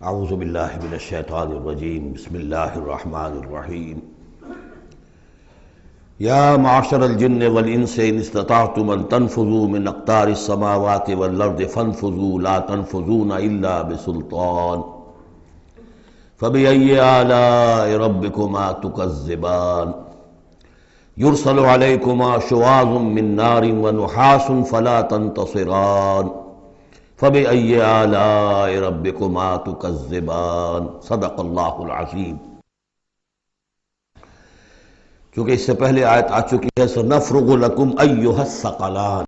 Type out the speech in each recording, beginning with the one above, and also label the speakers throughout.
Speaker 1: اعوذ باللہ من الشیطان الرجیم بسم اللہ الرحمن الرحیم یا معشر الجن والانس ان استطعتم ان تنفذوا من اقطار السماوات والارض فانفذوا لا تنفذون الا بسلطان فبأي آلاء ربكما تكذبان يرسل عليكما شواظ من نار ونحاس فلا تنتصران فبأي آلاء ربكما تكذبان صدق اللہ العظیم۔ چونکہ اس سے پہلے آیت آ چکی ہے سنفرغ لکم ایھا الثقلان،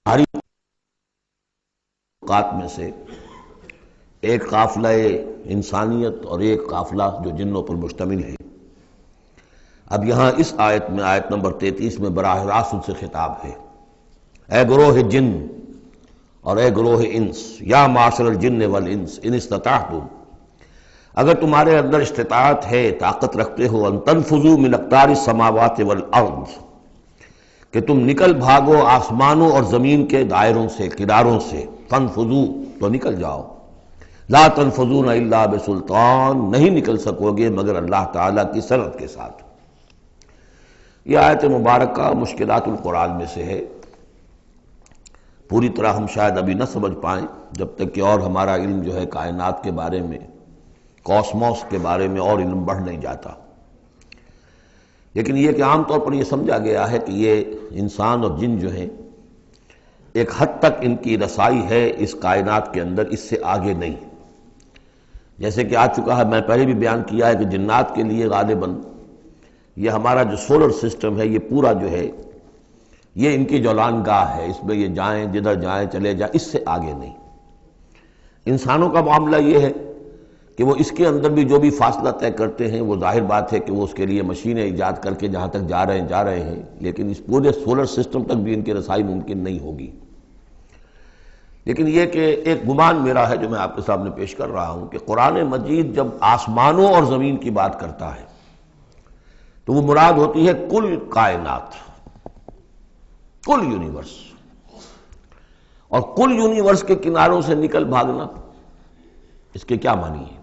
Speaker 1: ہماری اوقات میں سے ایک قافلہ انسانیت اور ایک قافلہ جو جنوں پر مشتمل ہے۔ اب یہاں اس آیت میں آیت نمبر 33 میں براہ راست ان سے خطاب ہے، اے گروہ جن اور اے گروہ انس، یا معاشر الجن والانس ان استطعتم، اگر تمہارے اندر استطاعت ہے، طاقت رکھتے ہو، ان تنفذوا من اقطار السماوات والارض، کہ تم نکل بھاگو آسمانوں اور زمین کے دائروں سے، کناروں سے، فانفذوا تو نکل جاؤ، لا تنفذون الا بسلطان، نہیں نکل سکو گے مگر اللہ تعالیٰ کی سند کے ساتھ۔ یہ آیت مبارکہ مشکلات القرآن میں سے ہے، پوری طرح ہم شاید ابھی نہ سمجھ پائیں جب تک کہ اور ہمارا علم جو ہے کائنات کے بارے میں، کاسموس کے بارے میں اور علم بڑھ نہیں جاتا۔ لیکن یہ کہ عام طور پر یہ سمجھا گیا ہے کہ یہ انسان اور جن جو ہیں ایک حد تک ان کی رسائی ہے اس کائنات کے اندر، اس سے آگے نہیں۔ جیسے کہ آ چکا ہے، میں پہلے بھی بیان کیا ہے کہ جنات کے لیے غالباً یہ ہمارا جو سولر سسٹم ہے، یہ پورا جو ہے یہ ان کی جولان گاہ ہے، اس میں یہ جائیں جدھر جائیں چلے جائیں، اس سے آگے نہیں۔ انسانوں کا معاملہ یہ ہے کہ وہ اس کے اندر بھی جو بھی فاصلہ طے کرتے ہیں، وہ ظاہر بات ہے کہ وہ اس کے لیے مشینیں ایجاد کر کے جہاں تک جا رہے ہیں، لیکن اس پورے سولر سسٹم تک بھی ان کی رسائی ممکن نہیں ہوگی۔ لیکن یہ کہ ایک گمان میرا ہے جو میں آپ کے سامنے پیش کر رہا ہوں کہ قرآن مجید جب آسمانوں اور زمین کی بات کرتا ہے تو وہ مراد ہوتی ہے کل کائنات، کل یونیورس، اور کل یونیورس کے کناروں سے نکل بھاگنا، اس کے کیا معنی ہے؟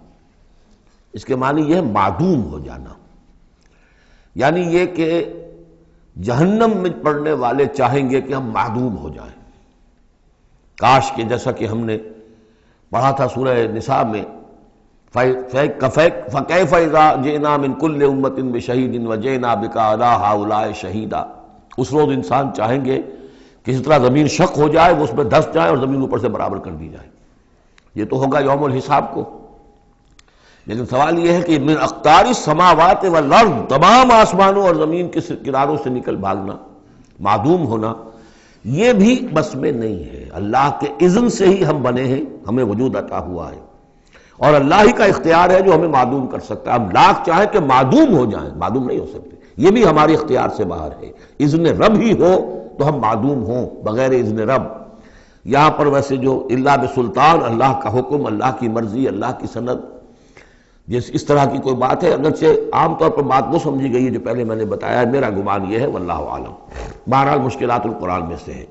Speaker 1: اس کے معنی یہ ہے معدوم ہو جانا، یعنی یہ کہ جہنم میں پڑنے والے چاہیں گے کہ ہم معدوم ہو جائیں۔ کاش کہ جیسا کہ ہم نے پڑھا تھا سورہ نساء میں، فَكَيْفَ إِذَا جِئْنَا مِن كُلِّ أُمَّةٍ بِشَهِيدٍ وَجِئْنَا بِكَ عَلَىٰ هَٰؤُلَاءِ شَهِيدًا۔ اس روز انسان چاہیں گے کہ اس طرح زمین شق ہو جائے، وہ اس میں دھس جائے اور زمین اوپر سے برابر کر دی جائے۔ یہ تو ہوگا یوم الحساب کو۔ لیکن سوال یہ ہے کہ من اقطار السماوات والارض، تمام آسمانوں اور زمین کے کناروں سے نکل بھاگنا، معدوم ہونا، یہ بھی بس میں نہیں ہے۔ اللہ کے اذن سے ہی ہم بنے ہیں، ہمیں وجود عطا ہوا ہے، اور اللہ ہی کا اختیار ہے جو ہمیں معدوم کر سکتا ہے۔ اب لاکھ چاہیں کہ معدوم ہو جائیں، معدوم نہیں ہو سکتے، یہ بھی ہمارے اختیار سے باہر ہے۔ اذن رب ہی ہو تو ہم معدوم ہوں بغیر اذن رب۔ یہاں پر ویسے جو اللہ بسلطان، اللہ کا حکم، اللہ کی مرضی، اللہ کی سند، اس طرح کی کوئی بات ہے، اگرچہ عام طور پر بات وہ سمجھی گئی ہے جو پہلے میں نے بتایا ہے، میرا گمان یہ ہے واللہ عالم۔ بہرحال مشکلات القرآن میں سے ہے۔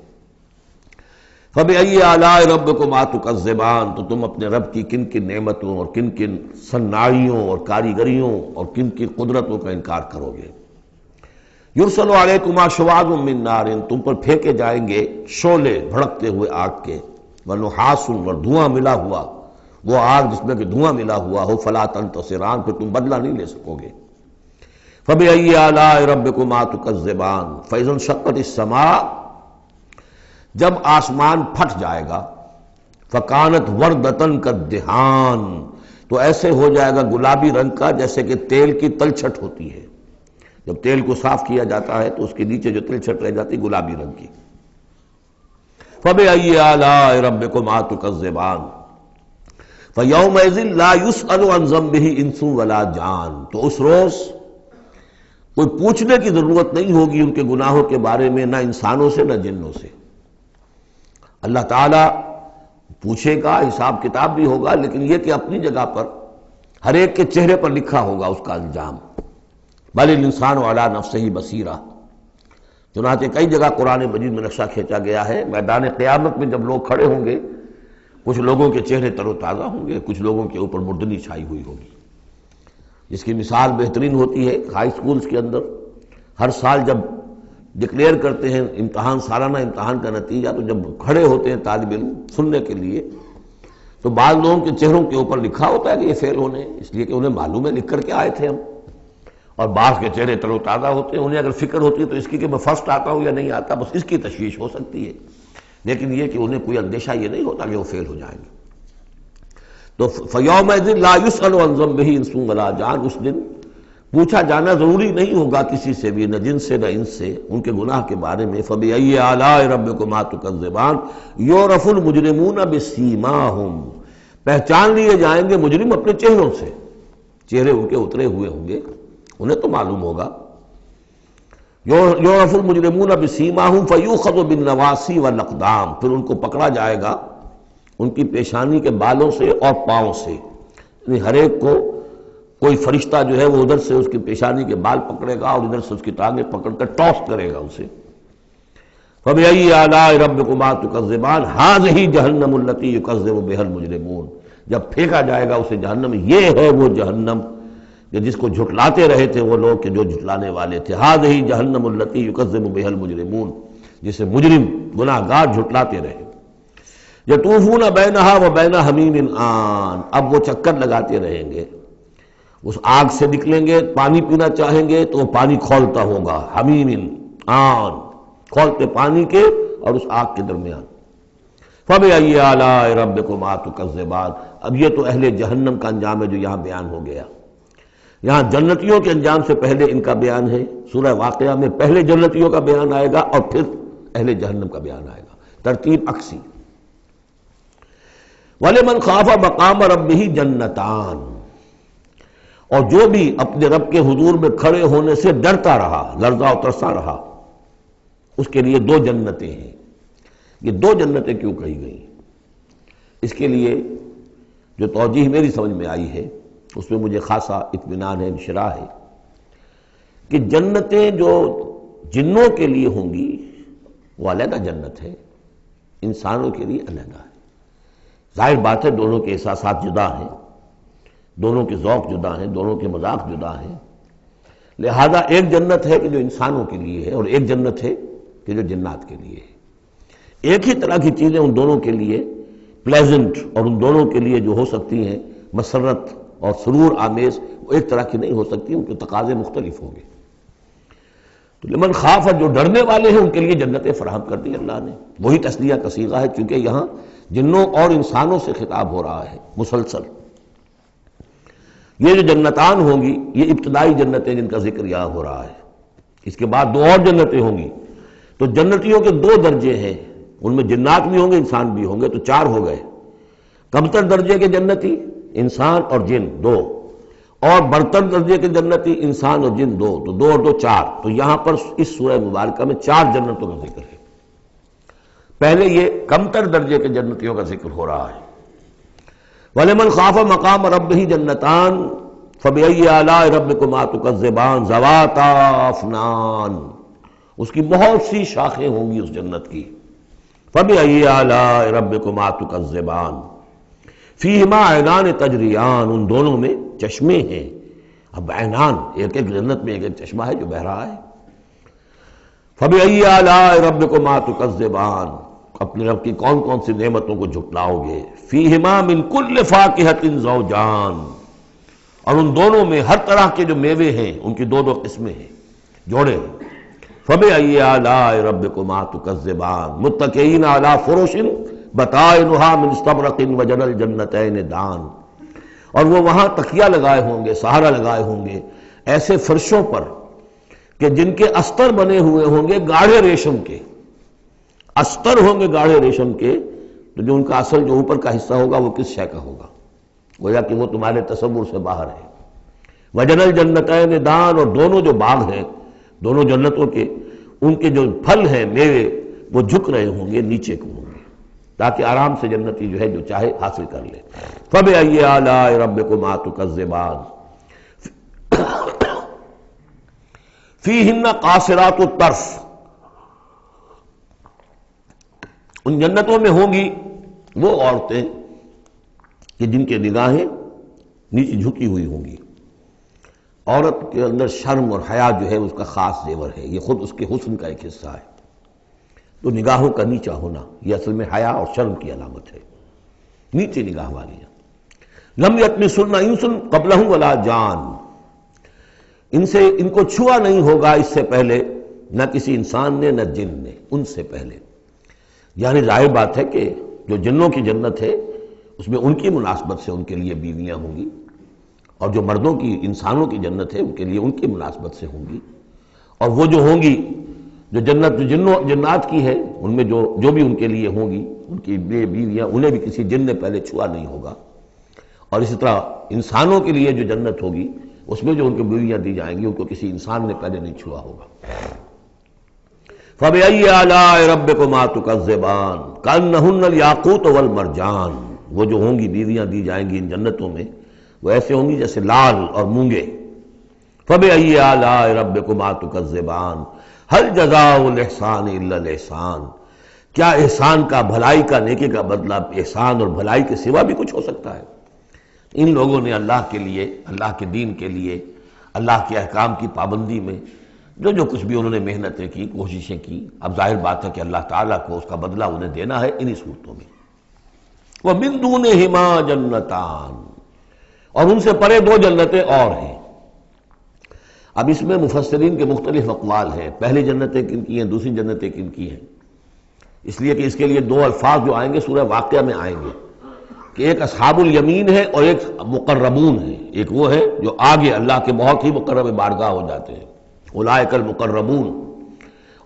Speaker 1: فَبِأَيِّ آلَاءِ رَبِّكُمَا تُكَذِّبَانِ، تو تم اپنے رب کی کن کن نعمتوں اور کن کن صناعیوں اور کاریگریوں اور کن کن قدرتوں کا انکار کرو گے۔ یرسل علیکما شواظ من نار، تم پر پھینکے جائیں گے شعلے بھڑکتے ہوئے آگ کے، ونحاس، اور دھواں ملا ہوا، وہ آگ جس میں کہ دھواں ملا ہوا ہو، فلا تنتصران، پھر تم بدلہ نہیں لے سکو گے۔ فبأي آلاء ربكما تكذبان، فإذا انشقت السماء، جب آسمان پھٹ جائے گا، فکانت وردۃ کالدہان، تو ایسے ہو جائے گا گلابی رنگ کا جیسے کہ تیل کی تلچھٹ ہوتی ہے۔ جب تیل کو صاف کیا جاتا ہے تو اس کے نیچے جو تلچھٹ رہ جاتی گلابی رنگ کی۔ فبأي آلاء ربكما تكذبان فيومئذ لا يسأل عن ذنبه انس ولا جان، تو اس روز کوئی پوچھنے کی ضرورت نہیں ہوگی ان کے گناہوں کے بارے میں، نہ انسانوں سے نہ جنوں سے۔ اللہ تعالیٰ پوچھے گا، حساب کتاب بھی ہوگا، لیکن یہ کہ اپنی جگہ پر ہر ایک کے چہرے پر لکھا ہوگا اس کا انجام۔ بل الانسان علی نفسہ بصیرہ، چنانچہ کئی جگہ قرآن مجید میں نقشہ کھینچا گیا ہے، میدان قیامت میں جب لوگ کھڑے ہوں گے، کچھ لوگوں کے چہرے تر و تازہ ہوں گے، کچھ لوگوں کے اوپر مردنی چھائی ہوئی ہوگی۔ جس کی مثال بہترین ہوتی ہے ہائی سکولز کے اندر، ہر سال جب ڈکلیئر کرتے ہیں امتحان، سالانہ امتحان کا نتیجہ، تو جب کھڑے ہوتے ہیں طالب علم سننے کے لیے، تو بعض لوگوں کے چہروں کے اوپر لکھا ہوتا ہے کہ یہ فیل ہونے ہیں، اس لیے کہ انہیں معلوم ہے لکھ کر کے آئے تھے ہم، اور بعض کے چہرے تر و تازہ ہوتے ہیں، انہیں اگر فکر ہوتی ہے تو اس کی کہ میں فرسٹ آتا ہوں یا نہیں آتا، بس اس کی تشویش ہو سکتی ہے، لیکن یہ کہ انہیں کوئی اندیشہ یہ نہیں ہوتا کہ وہ فیل ہو جائیں گے۔ تو فَيَوْمَئِذٍ لَا يُسْأَلُ عَنْ ذَنبِهِ انس ولا جان، اس دن پوچھا جانا ضروری نہیں ہوگا کسی سے بھی، نہ جن سے نہ ان سے، ان کے گناہ کے بارے میں۔ فَبِأَيِّ آلَاءِ رَبِّكُمَا تُكَذِّبَانِ يُعْرَفُ الْمُجْرِمُونَ بِسِیمَاهُمْ، پہچان لیے جائیں گے مجرم اپنے چہروں سے، چہرے ان کے اترے ہوئے ہوں گے، انہیں تو معلوم ہوگا۔ یعرف المجرمون بسیماہم فیؤخذ بالنواصی والاقدام، پھر ان کو پکڑا جائے گا ان کی پیشانی کے بالوں سے اور پاؤں سے، یعنی ہر ایک کو کوئی فرشتہ جو ہے وہ ادھر سے اس کی پیشانی کے بال پکڑے گا اور ادھر سے اس کی ٹانگیں پکڑ کر ٹاس کرے گا اسے۔ فَبِأَيِّ آلَاءِ رَبِّكُمَا تُكَذِّبَانِ هَٰذِهِ جَهَنَّمُ الَّتِي يُكَذِّبُ بِهَا الْمُجْرِمُونَ، جب پھینکا جائے گا اسے جہنم، یہ ہے وہ جہنم کہ جس کو جھٹلاتے رہے تھے وہ لوگ کہ جو جھٹلانے والے تھے۔ هَٰذِهِ جَهَنَّمُ الَّتِي يُكَذِّبُ بِهَا الْمُجْرِمُونَ، جسے مجرم گناہگار جھٹلاتے رہے۔ يَطُوفُونَ بَيْنَهَا وَبَيْنَ حَمِيمٍ آن، اب وہ چکر لگاتے رہیں گے، اس آگ سے نکلیں گے، پانی پینا چاہیں گے تو وہ پانی کھولتا ہوگا، حمیم آن، کھولتے پانی کے اور اس آگ کے درمیان۔ فَبِأَيِّ آلَاءِ رَبِّكُمَا تُكَذِّبَانِ، اب یہ تو اہل جہنم کا انجام ہے جو یہاں بیان ہو گیا۔ یہاں جنتیوں کے انجام سے پہلے ان کا بیان ہے، سورہ واقعہ میں پہلے جنتیوں کا بیان آئے گا اور پھر اہل جہنم کا بیان آئے گا، ترتیب عکسی۔ وَلِمَنْ خَافَ مَقَامَ رَبِّهِ جَنَّتَانِ، اور جو بھی اپنے رب کے حضور میں کھڑے ہونے سے ڈرتا رہا، لرزا و ترسا رہا، اس کے لیے دو جنتیں ہیں۔ یہ دو جنتیں کیوں کہی گئی؟ اس کے لیے جو توجیہ میری سمجھ میں آئی ہے اس میں مجھے خاصا اطمینان ہے، انشراح ہے کہ جنتیں جو جنوں کے لیے ہوں گی وہ علیحدہ جنت ہے، انسانوں کے لیے علیحدہ ہے۔ ظاہر بات ہے دونوں کے احساسات جدا ہیں، دونوں کے ذوق جدا ہیں، دونوں کے مذاق جدا ہیں، لہذا ایک جنت ہے کہ جو انسانوں کے لیے ہے اور ایک جنت ہے کہ جو جنات کے لیے ہے۔ ایک ہی طرح کی چیزیں ان دونوں کے لیے پلیزنٹ اور ان دونوں کے لیے جو ہو سکتی ہیں مسرت اور سرور آمیز، وہ ایک طرح کی نہیں ہو سکتی، ان کے تقاضے مختلف ہوں گے۔ تو لمن خاف، جو ڈرنے والے ہیں ان کے لیے جنتیں فراہم کر دی اللہ نے، وہی تسلیہ کا صیغہ ہے چونکہ یہاں جنوں اور انسانوں سے خطاب ہو رہا ہے مسلسل۔ یہ جو جنتان ہوں گی یہ ابتدائی جنتیں جن کا ذکر یہاں ہو رہا ہے، اس کے بعد دو اور جنتیں ہوں گی، تو جنتیوں کے دو درجے ہیں، ان میں جنات بھی ہوں گے انسان بھی ہوں گے، تو چار ہو گئے۔ کمتر درجے کے جنتی انسان اور جن دو، اور برتر درجے کے جنتی انسان اور جن دو، تو دو اور دو چار۔ تو یہاں پر اس سورہ مبارکہ میں چار جنتوں کا ذکر ہے۔ پہلے یہ کمتر درجے کے جنتیوں کا ذکر ہو رہا ہے۔ وَلِمَنْ خَافَ مَقَامَ رَبِّهِ جَنَّتَانِ فَبِأَيِّ آلَاءِ رَبِّكُمَا تُكَذِّبَانِ ذَوَاتَا أَفْنَانٍ، اس کی بہت سی شاخیں ہوں گی اس جنت کی۔ فَبِأَيِّ آلَاءِ رَبِّكُمَا تُكَذِّبَانِ فِيهِمَا عَيْنَانِ تَجْرِيَانِ، ان دونوں میں چشمے ہیں۔ اب عینان، ایک ایک جنت میں ایک ایک چشمہ ہے جو بہہ رہا ہے۔ فَبِأَيِّ آلَاءِ رَبِّكُمَا تُكَذِّبَانِ، اپنے رب کی کون کون سی نعمتوں کو جھٹلاؤ گے۔ فِيهِمَا مِن كُلِّ فَاكِهَةٍ زَوْجَانِ، اور ان دونوں میں ہر طرح کے جو میوے ہیں ان کی دو دو قسمیں ہیں، جوڑے ہیں۔ فَبِأَيِّ آلَاءِ رَبِّكُمَا تُكَذِّبَانِ مُتَّكِئِينَ عَلَىٰ فُرُشٍ بَطَائِنُهَا مِنْ اسْتَبْرَقٍ وَجَنَى الْجَنَّتَيْنِ دَانٍ، اور وہ وہاں تکیہ لگائے ہوں گے، سہارا لگائے ہوں گے ایسے فرشوں پر کہ جن کے استر بنے ہوئے ہوں گے گاڑھے ریشم کے، استر ہوں گے گاڑھے ریشم کے، تو جو ان کا اصل جو اوپر کا حصہ ہوگا وہ کس شے کا ہوگا، گویا کہ وہ تمہارے تصور سے باہر ہے۔ وَجَنَى الْجَنَّتَيْنِ دَانٍ، اور دونوں جو باغ ہیں دونوں جنتوں کے، ان کے جو پھل ہیں میوے وہ جھک رہے ہوں گے، نیچے کو ہوں گے، تاکہ آرام سے جنتی جو ہے جو چاہے حاصل کر لے۔ فَبِأَيِّ آلَاءِ رَبِّكُمَا تُكَذِّبَانِ فِيهِنَّ قَاصِرَاتُ الطَّرْفِ، ان جنتوں میں ہوں گی وہ عورتیں کہ جن کے نگاہیں نیچے جھکی ہوئی ہوں گی. عورت کے اندر شرم اور حیا جو ہے اس کا خاص زیور ہے، یہ خود اس کے حسن کا ایک حصہ ہے. تو نگاہوں کا نیچا ہونا یہ اصل میں حیا اور شرم کی علامت ہے، نیچے نگاہ والی ہیں. لم یطمثن انس قبلہم ولا جان، ان کو چھوا نہیں ہوگا اس سے پہلے نہ کسی انسان نے نہ جن نے، ان سے پہلے. یعنی ظاہر بات ہے کہ جو جنوں کی جنت ہے اس میں ان کی مناسبت سے ان کے لیے بیویاں ہوں گی، اور جو مردوں کی انسانوں کی جنت ہے ان کے لیے ان کی مناسبت سے ہوں گی. اور وہ جو ہوں گی جو جنت جو جنات کی ہے ان میں جو بھی ان کے لیے ہوں گی ان کی بیویاں انہیں بھی کسی جن نے پہلے چھوا نہیں ہوگا. اور اسی طرح انسانوں کے لیے جو جنت ہوگی اس میں جو ان کو بیویاں دی جائیں گی ان کو کسی انسان نے پہلے نہیں چھوا ہوگا. فَبِأَيِّ آلَاءِ رَبِّكُمَا تُكَذِّبَانِ كَأَنَّهُنَّ الْيَاقُوتُ وَالْمَرْجَانُ. وہ جو ہوں گی بیویاں دی جائیں گی ان جنتوں میں وہ ایسے ہوں گی جیسے لال اور مونگے. فَبِأَيِّ آلَاءِ رَبِّكُمَا تُكَذِّبَانِ هَلْ جَزَاءُ الْإِحْسَانِ إِلَّا الْإِحْسَانُ. کیا احسان کا، بھلائی کا، نیکی کا بدلہ احسان اور بھلائی کے سوا بھی کچھ ہو سکتا ہے؟ ان لوگوں نے اللہ کے لیے، اللہ کے دین کے لیے، اللہ کے احکام کی پابندی میں جو کچھ بھی انہوں نے محنتیں کی، کوششیں کی، اب ظاہر بات ہے کہ اللہ تعالیٰ کو اس کا بدلہ انہیں دینا ہے انہی صورتوں میں. وَمِن دُونِهِمَا جَنَّتَانِ، اور ان سے پرے دو جنتیں اور ہیں. اب اس میں مفسرین کے مختلف اقوال ہیں، پہلی جنتیں کن کی ہیں، دوسری جنتیں کن کی ہیں. اس لیے کہ اس کے لیے دو الفاظ جو آئیں گے سورہ واقعہ میں آئیں گے کہ ایک اصحاب الیمین ہے اور ایک مقربون ہے. ایک وہ ہے جو آگے اللہ کے بہت ہی مقرب بارگاہ ہو جاتے ہیں، اولئک المقربون،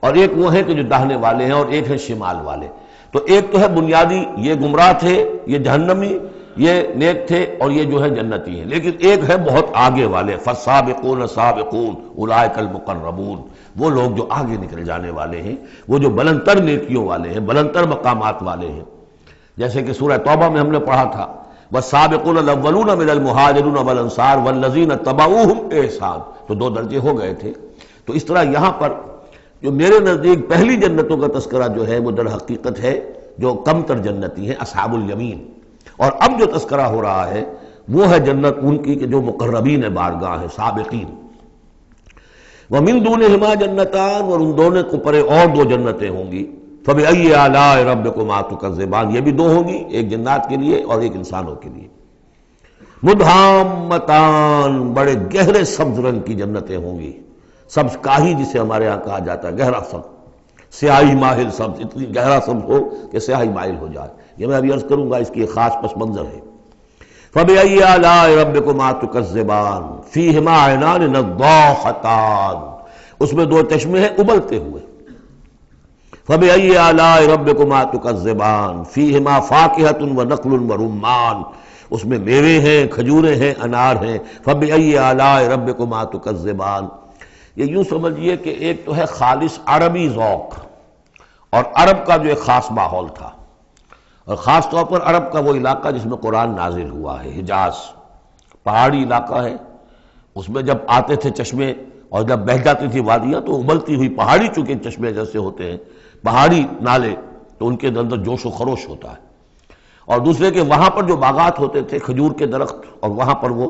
Speaker 1: اور ایک وہ ہے کہ جو داہنے والے ہیں اور ایک ہے شمال والے. تو ایک تو ہے بنیادی یہ گمراہ تھے، یہ جہنمی، یہ نیک تھے، اور یہ جو ہے جنتی ہیں. لیکن ایک ہے بہت آگے والے، فالسابقون سابقون اولئک المقربون، وہ لوگ جو آگے نکل جانے والے ہیں، وہ جو بلند تر نیکیوں والے ہیں، بلند تر مقامات والے ہیں. جیسے کہ سورہ توبہ میں ہم نے پڑھا تھا والسابقون الاولون من المہاجرین والانصار والذین اتبعوہم بإحسان، تو دو درجے ہو گئے تھے. تو اس طرح یہاں پر جو میرے نزدیک پہلی جنتوں کا تذکرہ جو ہے وہ در حقیقت ہے جو کم تر جنتی ہیں، اصحاب الیمین. اور اب جو تذکرہ ہو رہا ہے وہ ہے جنت ان کی کہ جو مقربین بارگاہ ہیں، سابقین. وَمِن دُونِهِمَا جَنَّتَانِ، اور ان دونوں کو پرے اور دو جنتیں ہوں گی. فَبِأَيِّ آلَاءِ رَبِّكُمَا تُكَذِّبَانِ، یہ بھی دو ہوں گی، ایک جنات کے لیے اور ایک انسانوں کے لیے. مُدْحَامَّتَانِ، بڑے گہرے سبز رنگ کی جنتیں ہوں گی. سبز کاہی جسے ہمارے ہاں کہا جاتا ہے، گہرا سبز، سیاہی مائل سبز، اتنی گہرا سبز ہو کہ سیاہی مائل ہو جائے. یہ میں ابھی عرض کروں گا، اس کی ایک خاص پس منظر ہے. فَبِأَيِّ آلَاءِ رَبِّكُمَا تُكَذِّبَانِ فِيهِمَا عَيْنَانِ نَضَّاخَتَانِ، اس میں دو چشمے ہیں ابلتے ہوئے. فَبِأَيِّ آلَاءِ رَبِّكُمَا تُكَذِّبَانِ فِيهِمَا فَاكِهَةٌ وَنَخْلٌ وَرُمَّانٌ، اس میں میوے ہیں، کھجوریں ہیں، انار ہیں. فَبِأَيِّ آلَاءِ رَبِّكُمَا تُكَذِّبَانِ، یہ یوں سمجھیے کہ ایک تو ہے خالص عربی ذوق اور عرب کا جو ایک خاص ماحول تھا، اور خاص طور پر عرب کا وہ علاقہ جس میں قرآن نازل ہوا ہے، حجاز پہاڑی علاقہ ہے. اس میں جب آتے تھے چشمے اور جب بہہ جاتی تھی وادیاں تو ابلتی ہوئی پہاڑی، چونکہ چشمے جیسے ہوتے ہیں پہاڑی نالے، تو ان کے اندر جوش و خروش ہوتا ہے. اور دوسرے کہ وہاں پر جو باغات ہوتے تھے کھجور کے درخت، اور وہاں پر وہ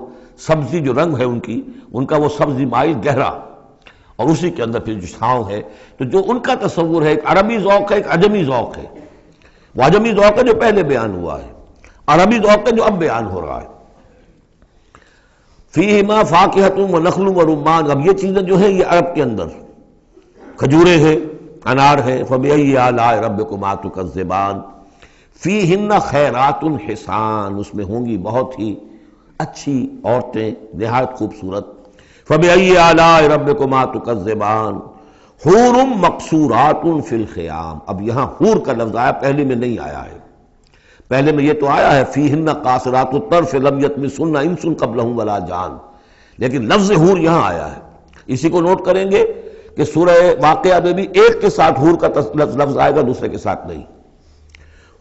Speaker 1: سبزی جو رنگ ہے ان کا وہ سبزی مائل گہرا، اور اسی کے اندر پھر جو چھاؤں ہے. تو جو ان کا تصور ہے ایک عربی ذوق ہے، ایک عجمی ذوق ہے. وہ عجمی ذوق ہے جو پہلے بیان ہوا ہے، عربی ذوق ہے جو اب بیان ہو رہا ہے. فیہما فاکہۃ ونخل ورمان، اب یہ چیزیں جو ہیں یہ عرب کے اندر کھجوریں ہیں، انار ہیں. فبأی آلاء ربکما تکذبان فیہن خیرات حسان، اس میں ہوں گی بہت ہی اچھی عورتیں نہایت خوبصورت. فبأی آلاء ربکما تکذبان حور مقصورات فی الخیام. اب یہاں حور کا لفظ آیا، پہلے میں نہیں آیا ہے. پہلے میں یہ تو آیا ہے فیہن قاصرات الطرف لم یطمثن انس قبلہم ولا جان، لیکن لفظ حور یہاں آیا ہے. اسی کو نوٹ کریں گے کہ سورہ واقعہ میں بھی ایک کے ساتھ حور کا لفظ آئے گا، دوسرے کے ساتھ نہیں.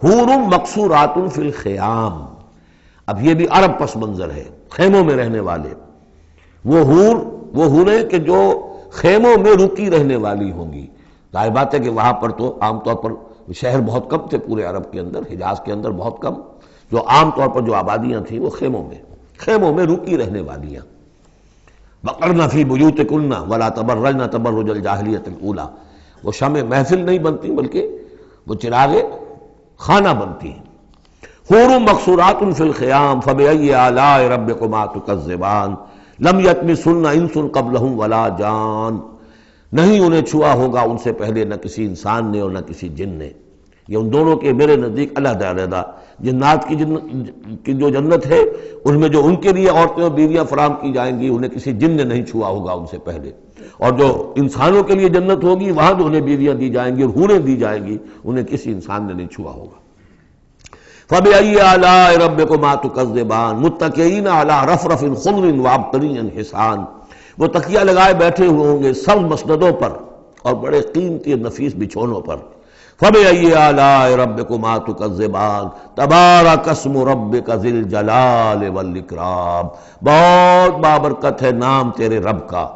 Speaker 1: حور مقصورات فی الخیام، اب یہ بھی عرب پس منظر ہے، خیموں میں رہنے والے. وہ حوریں کہ جو خیموں میں رکی رہنے والی ہوں گی. ظاہر بات ہے کہ وہاں پر تو عام طور پر شہر بہت کم تھے پورے عرب کے اندر، حجاز کے اندر بہت کم، جو عام طور پر جو آبادیاں تھیں وہ خیموں میں رکی رہنے والیاں. وقرن فی بیوتکن ولا تبرجن تبرج الجاہلیۃ الاولی، وہ شمع محفل نہیں بنتی بلکہ وہ چراغ خانہ بنتی ہیں. حور مقصورات فی الخیام فبأی آلاء ربکما تکذبان لم یطمثن انس قبلہم ولا جان، نہیں انہیں چھوا ہوگا ان سے پہلے نہ کسی انسان نے اور نہ کسی جن نے. یہ ان دونوں کے میرے نزدیک علیحدہ علیحدہ، جنات کی جو جنت ہے ان میں جو ان کے لیے عورتیں اور بیویاں فراہم کی جائیں گی انہیں کسی جن نے نہیں چھوا ہوگا ان سے پہلے، اور جو انسانوں کے لیے جنت ہوگی وہاں جو انہیں بیویاں دی جائیں گی اور حوریں دی جائیں گی انہیں کسی انسان نے نہیں چھوا ہوگا. فَبِأَيِّ آلَاءِ رَبِّكُمَا تُكَذِّبَانِ مُتَّكِئِينَ عَلَىٰ رَفْرَفٍ خُضْرٍ وَعَبْقَرِيٍّ حِسَانٍ، وہ تکیہ لگائے بیٹھے ہوئے ہوں گے سبز مسندوں پر اور بڑے قیمتی نفیس بچھونوں پر. فَبِأَيِّ آلَاءِ رَبِّكُمَا تُكَذِّبَانِ تَبَارَكَ اسْمُ رَبِّكَ ذِي الْجَلَالِ وَالْإِكْرَامِ، بہت بابرکت ہے نام تیرے رب کا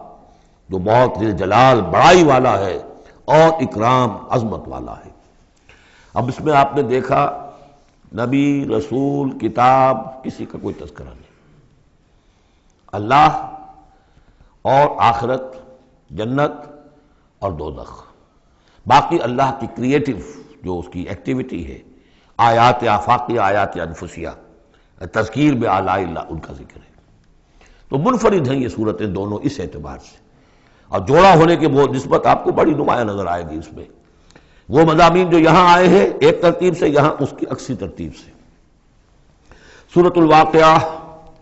Speaker 1: جو بہت ذی الجلال بڑائی والا ہے اور اکرام عظمت والا ہے. اب اس میں آپ نے دیکھا نبی، رسول، کتاب، کسی کا کوئی تذکرہ نہیں. اللہ اور آخرت، جنت اور دوزخ، باقی اللہ کی کریٹو جو اس کی ایکٹیویٹی ہے، آیات آفاقیہ، آیات انفسیہ، تذکیر بآلاء اللہ، ان کا ذکر ہے. تو منفرد ہیں یہ صورتیں دونوں اس اعتبار سے، اور جوڑا ہونے کے وہ نسبت آپ کو بڑی نمایاں نظر آئے گی اس میں. وہ مضامین جو یہاں آئے ہیں ایک ترتیب سے، یہاں اس کی عکسی ترتیب سے. سورۃ الواقعہ،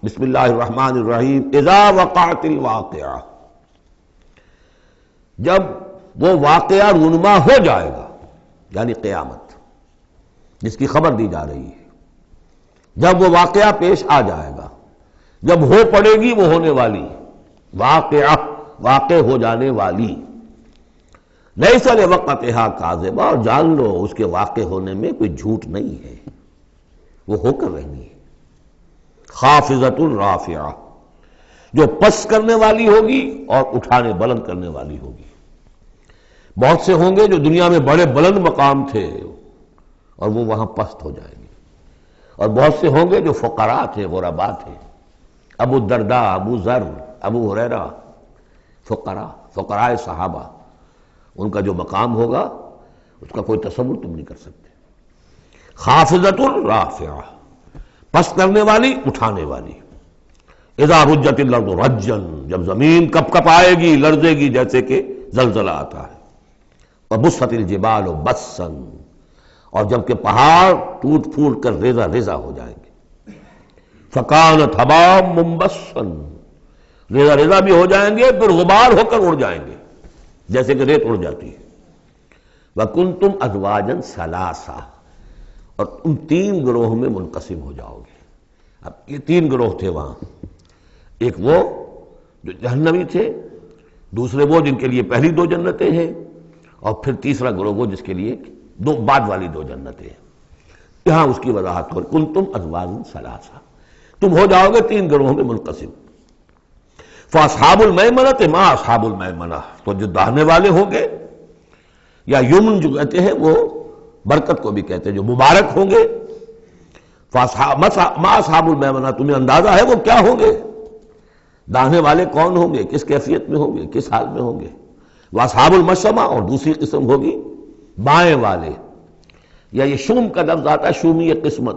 Speaker 1: بسم اللہ الرحمن الرحیم. اذا وقعت الواقعہ، جب وہ واقعہ رونما ہو جائے گا، یعنی قیامت جس کی خبر دی جا رہی ہے، جب وہ واقعہ پیش آ جائے گا، جب ہو پڑے گی وہ ہونے والی واقعہ، واقع ہو جانے والی. لیس لوقتھا کاذبہ، اور جان لو اس کے واقع ہونے میں کوئی جھوٹ نہیں ہے، وہ ہو کر رہنی ہے. خافضۃ رافعہ، جو پس کرنے والی ہوگی اور اٹھانے بلند کرنے والی ہوگی. بہت سے ہوں گے جو دنیا میں بڑے بلند مقام تھے اور وہ وہاں پست ہو جائیں گے، اور بہت سے ہوں گے جو فقراء تھے، غرباء تھے. ابو الدرداء، ابو ذر، ابو ہریرہ، فقراء صحابہ، ان کا جو مقام ہوگا اس کا کوئی تصور تم نہیں کر سکتے. خافضۃ رافعہ، پس کرنے والی، اٹھانے والی. اذا رجت الارض رجا، جب زمین کپ کپ آئے گی، لرزے گی جیسے کہ زلزلہ آتا ہے. وبست الجبال بسا، اور جب کہ پہاڑ ٹوٹ پھوٹ کر ریزہ ریزہ ہو جائیں گے. فکانت حباء منبثا، ریزہ ریزہ بھی ہو جائیں گے، پھر غبار ہو کر اڑ جائیں گے جیسے کہ ریت اڑ جاتی ہے. وَكُنْتُمْ أَزْوَاجًا ثَلَاثًا، اور تم تین گروہ میں منقسم ہو جاؤ گے. اب یہ تین گروہ تھے وہاں، ایک وہ جو جہنمی تھے، دوسرے وہ جن کے لیے پہلی دو جنتیں ہیں، اور پھر تیسرا گروہ وہ جس کے لیے دو بعد والی دو جنتیں ہیں. یہاں اس کی وضاحت ہو، کنتم ازواجا ثلاثا، تم ہو جاؤ گے تین گروہوں میں منقسم. فاصحاب المیمنۃ ما اصحاب المیمنہ، تو جو داہنے والے ہوں گے، یا یمن جو کہتے ہیں وہ برکت کو بھی کہتے ہیں، جو مبارک ہوں گے. ما اصحاب المیمنہ، تمہیں اندازہ ہے وہ کیا ہوں گے؟ داہنے والے کون ہوں گے، کس کیفیت میں ہوں گے، کس حال میں ہوں گے. واصحاب المشأمہ، اور دوسری قسم ہوگی بائیں والے، یا یہ شوم کا لفظ آتا ہے، شومی قسمت،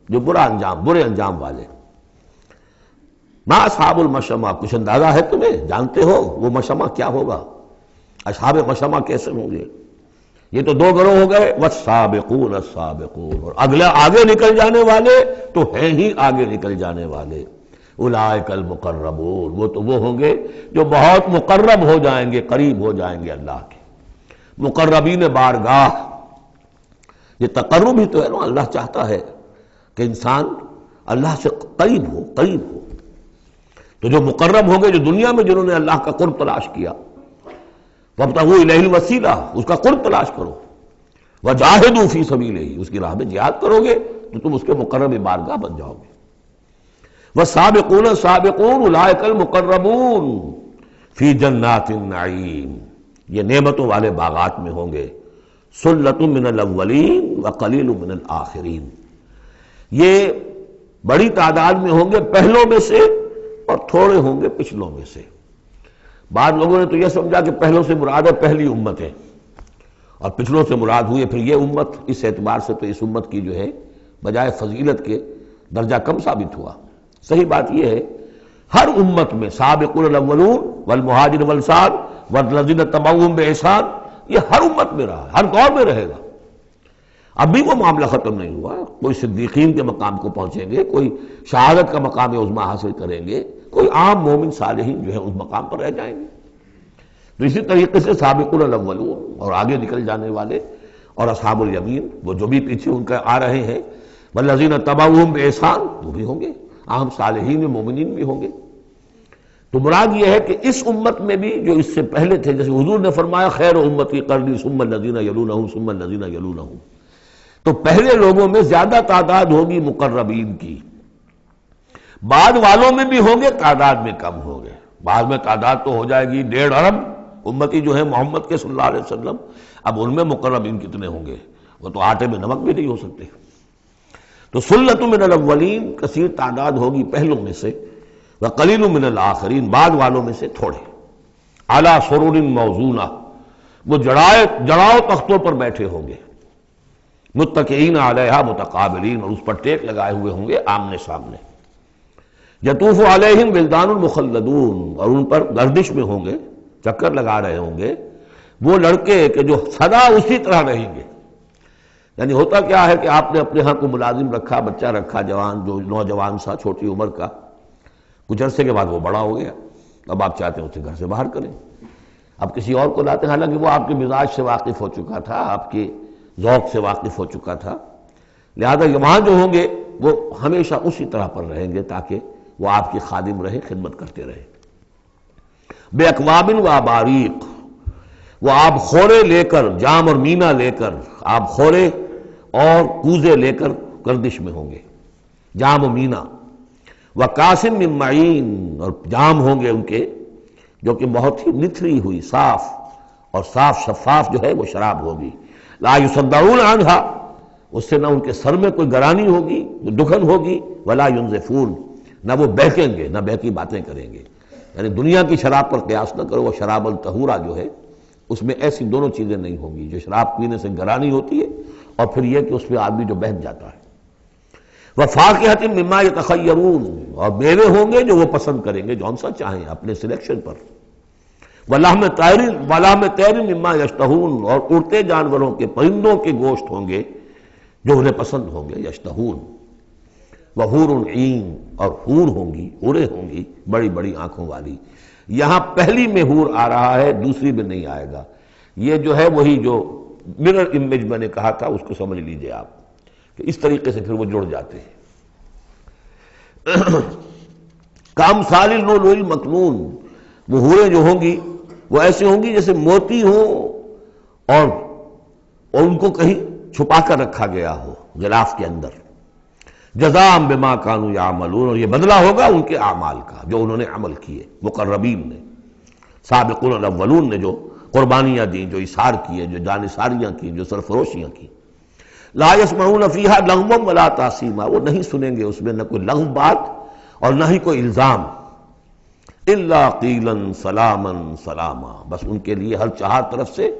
Speaker 1: جو برے انجام والے. ما اصحاب المشأمہ، کچھ اندازہ ہے تمہیں، جانتے ہو وہ مشأمہ کیا ہوگا، اصحاب مشأمہ کیسے ہوں گے؟ یہ تو دو گروہ ہو گئے، والسابقون السابقون، اور اگلے آگے نکل جانے والے تو ہیں ہی آگے نکل جانے والے. اولئک المقربون، وہ تو وہ ہوں گے جو بہت مقرب ہو جائیں گے، قریب ہو جائیں گے اللہ کے. مقربین بارگاہ، یہ تقرب ہی تو ہے نا، اللہ چاہتا ہے کہ انسان اللہ سے قریب ہو. تو جو مقرب ہوں گے، جو دنیا میں جنہوں نے اللہ کا قرب تلاش کیا، وابتغوا الیہ الوسیلہ، اس کا قرب تلاش کرو. وجاہدوا فی سبیلہ، اس کی راہ میں جہاد کرو گے تو تم اس کے مقرب بارگاہ بن جاؤ گے. والسابقون السابقون اولئک المقربون فی جنات النعیم، یہ نعمتوں والے باغات میں ہوں گے سلۃ من الاولین وقلیل من الآخرین، یہ بڑی تعداد میں ہوں گے پہلوں میں سے اور تھوڑے ہوں گے پچھلوں میں سے۔ بعض لوگوں نے تو یہ سمجھا کہ پہلوں سے مراد ہے پہلی امت ہے اور پچھلوں سے مراد ہوئی پھر یہ امت، اس اعتبار سے تو اس امت کی جو ہے بجائے فضیلت کے درجہ کم ثابت ہوا۔ صحیح بات یہ ہے ہر امت میں سابقون الاولون والمہاجرون والانصار والذین اتبعوہم بإحسان، یہ ہر امت میں رہا، ہر دور میں رہے گا۔ ابھی وہ معاملہ ختم نہیں ہوا، کوئی صدیقین کے مقام کو پہنچیں گے، کوئی شہادت کا مقام عظمیٰ حاصل کریں گے، کوئی عام مومن صالحین جو ہے اس مقام پر رہ جائیں گے۔ تو اسی طریقے سے سابقون الاولون اور آگے نکل جانے والے اور اصحاب الیمین، وہ جو بھی پیچھے ان کا آ رہے ہیں، والذین اتبعوہم بإحسان، وہ بھی ہوں گے، عام صالحین مومنین بھی ہوں گے۔ تو مراد یہ ہے کہ اس امت میں بھی جو اس سے پہلے تھے، جیسے حضور نے فرمایا خیر امتی قرنی ثم الذین یلونہم ثم الذین یلونہم، تو پہلے لوگوں میں زیادہ تعداد ہوگی مقربین کی، بعد والوں میں بھی ہوں گے، تعداد میں کم ہوں گے۔ بعد میں تعداد تو ہو جائے گی 1.5 ارب امتی جو ہے محمد کے صلی اللہ علیہ وسلم، اب ان میں مقربین کتنے ہوں گے؟ وہ تو آٹے میں نمک بھی نہیں ہو سکتے۔ تو سلۃ من الاولین کثیر تعداد ہوگی پہلوں میں سے، وقلیل من الآخرین بعد والوں میں سے تھوڑے، علی سرر موضونہ، وہ جڑاؤ تختوں پر بیٹھے ہوں گے، متکئین علیہا متقابلین، اور اس پر ٹیک لگائے ہوئے ہوں گے آمنے سامنے، یطوف علیہم ولدان المخلدون، اور ان پر گردش میں ہوں گے، چکر لگا رہے ہوں گے وہ لڑکے کہ جو سدا اسی طرح رہیں گے۔ یعنی ہوتا کیا ہے کہ آپ نے اپنے ہاں کو ملازم رکھا، بچہ رکھا، جوان جو نوجوان سا چھوٹی عمر کا، کچھ عرصے کے بعد وہ بڑا ہو گیا، اب آپ چاہتے ہیں اسے گھر سے باہر کریں، اب کسی اور کو لاتے ہیں، حالانکہ وہ آپ کے مزاج سے واقف ہو چکا تھا، آپ کے ذوق سے واقف ہو چکا تھا، لہذا وہاں جو ہوں گے وہ ہمیشہ اسی طرح پر رہیں گے تاکہ وہ آپ کی خادم رہے، خدمت کرتے رہے۔ بے اکواب و اباریق، وہ آب خورے لے کر، جام اور مینا لے کر، آب خورے اور کوزے لے کر گردش میں ہوں گے، جام و مینا، وکاسم من معین، اور جام ہوں گے ان کے جو کہ بہت ہی نتھری ہوئی، صاف اور صاف شفاف جو ہے وہ شراب ہوگی، لا یصدعون عنہا، اس سے نہ ان کے سر میں کوئی گرانی ہوگی، دکھن ہوگی، ولا ینزفون، نہ وہ بہکیں گے، نہ بہکی باتیں کریں گے۔ یعنی دنیا کی شراب پر قیاس نہ کرو، وہ شراب الطہورہ جو ہے اس میں ایسی دونوں چیزیں نہیں ہوں گی، جو شراب پینے سے گرانی ہوتی ہے اور پھر یہ کہ اس میں آدمی جو بہک جاتا ہے۔ وَفَاكِهَةٍ مِّمَّا يَتَخَيَّرُونَ، اور میوے ہوں گے جو وہ پسند کریں گے، جون سا چاہیں اپنے سلیکشن پر۔ وَلَحْمِ طَيْرٍ مِّمَّا يَشْتَهُونَ، اور اڑتے جانوروں کے، پرندوں کے گوشت ہوں گے جو انہیں پسند ہوں گے، یشتہون۔ وَحُورٌ عِین، اور حور ہوں گی، حوریں ہوں گی بڑی بڑی آنکھوں والی۔ یہاں پہلی میں حور آ رہا ہے، دوسری میں نہیں آئے گا۔ یہ جو ہے وہی جو مرر امیج میں نے کہا تھا اس کو سمجھ لیجئے آپ، کہ اس طریقے سے پھر وہ جڑ جاتے ہیں۔ کامثال اللؤلؤ المکنون، وہ حوریں جو ہوں گی وہ ایسے ہوں گی جیسے موتی ہوں اور ان کو کہیں چھپا کر رکھا گیا ہو غلاف کے اندر۔ جزاء بما كانوا يعملون، اور یہ بدلہ ہوگا ان کے اعمال کا جو انہوں نے عمل کیے، مقربین نے، سابقون الاولون نے جو قربانیاں دیں، جو اثار کیے، جو جانثاریاں کی، جو سرفروشیاں کی۔ لا يسمعون فيها لغوا ولا تاثیما، وہ نہیں سنیں گے اس میں نہ کوئی لغو بات اور نہ ہی کوئی الزام، الا قیلا سلاما سلاما، بس ان کے لیے ہر چہار طرف سے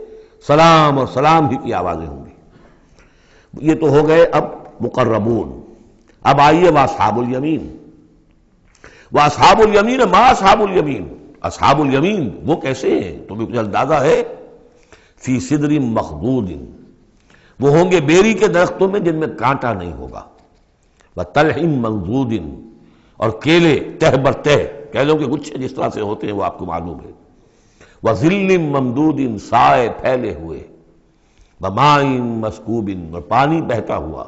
Speaker 1: سلام اور سلام ہی کی آوازیں ہوں گی۔ یہ تو ہو گئے اب مقربون۔ اب آئیے واصحاب الیمین، واصحاب الیمین ما اصحاب الیمین، اصحاب الیمین وہ کیسے ہیں تمہیں کچھ اندازہ ہے؟ فی صدر مخضود، وہ ہوں گے بیری کے درختوں میں جن میں کانٹا نہیں ہوگا، وطلح منضود، اور کیلے تہ بر تہ، کیلوں کے گچھے جس طرح سے ہوتے ہیں وہ آپ کو معلوم ہے، وظل ممدود، سائے پھیلے ہوئے، وماء مسکوب، اور پانی بہتا ہوا،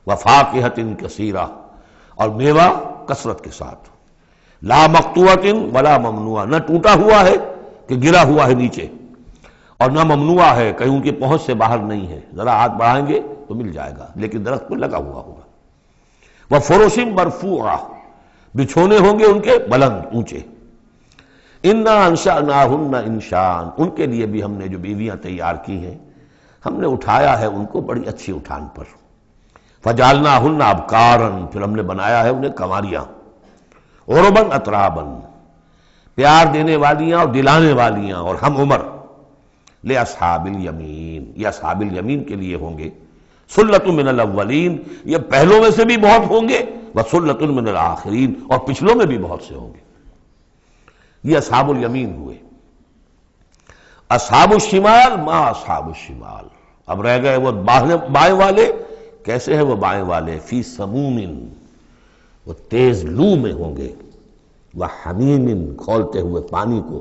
Speaker 1: وفاکہۃ کثیرہ، اور میوہ کثرت کے ساتھ، لا مقطوعۃ ولا ممنوعہ، نہ ٹوٹا ہوا ہے کہ گرا ہوا ہے نیچے، اور نہ ممنوع ہے کہیں ان کی پہنچ سے باہر نہیں ہے، ذرا ہاتھ بڑھائیں گے تو مل جائے گا لیکن درخت پر لگا ہوا ہوگا۔ وفرش مرفوعہ، بچھونے ہوں گے ان کے بلند اونچے۔ انا انشأناہن انشاء، ان کے لیے بھی ہم نے جو بیویاں تیار کی ہیں ہم نے اٹھایا ہے ان کو بڑی اچھی اٹھان پر. فجعلناہن ابکارا، پھر ہم نے بنایا ہے انہیں کنواریاں. عرباً اتراباً، پیار دینے والیاں اور دلانے والیاں اور ہم عمر. لاصحاب الیمین، یہ اصحاب الیمین کے لیے ہوں گے. سلۃ من الاولین، یہ پہلوں میں سے بھی بہت ہوں گے. وسلۃ من الآخرین، اور پچھلوں میں بھی بہت سے ہوں گے. یہ اصحاب الیمین ہوئے. اصحاب الشمال ما اصحاب الشمال، اب رہ گئے وہ بائیں والے. کیسے ہیں وہ بائیں والے؟ فی سموم، وہ تیز لو میں ہوں گے. وحمیم، کھولتے ہوئے پانی کو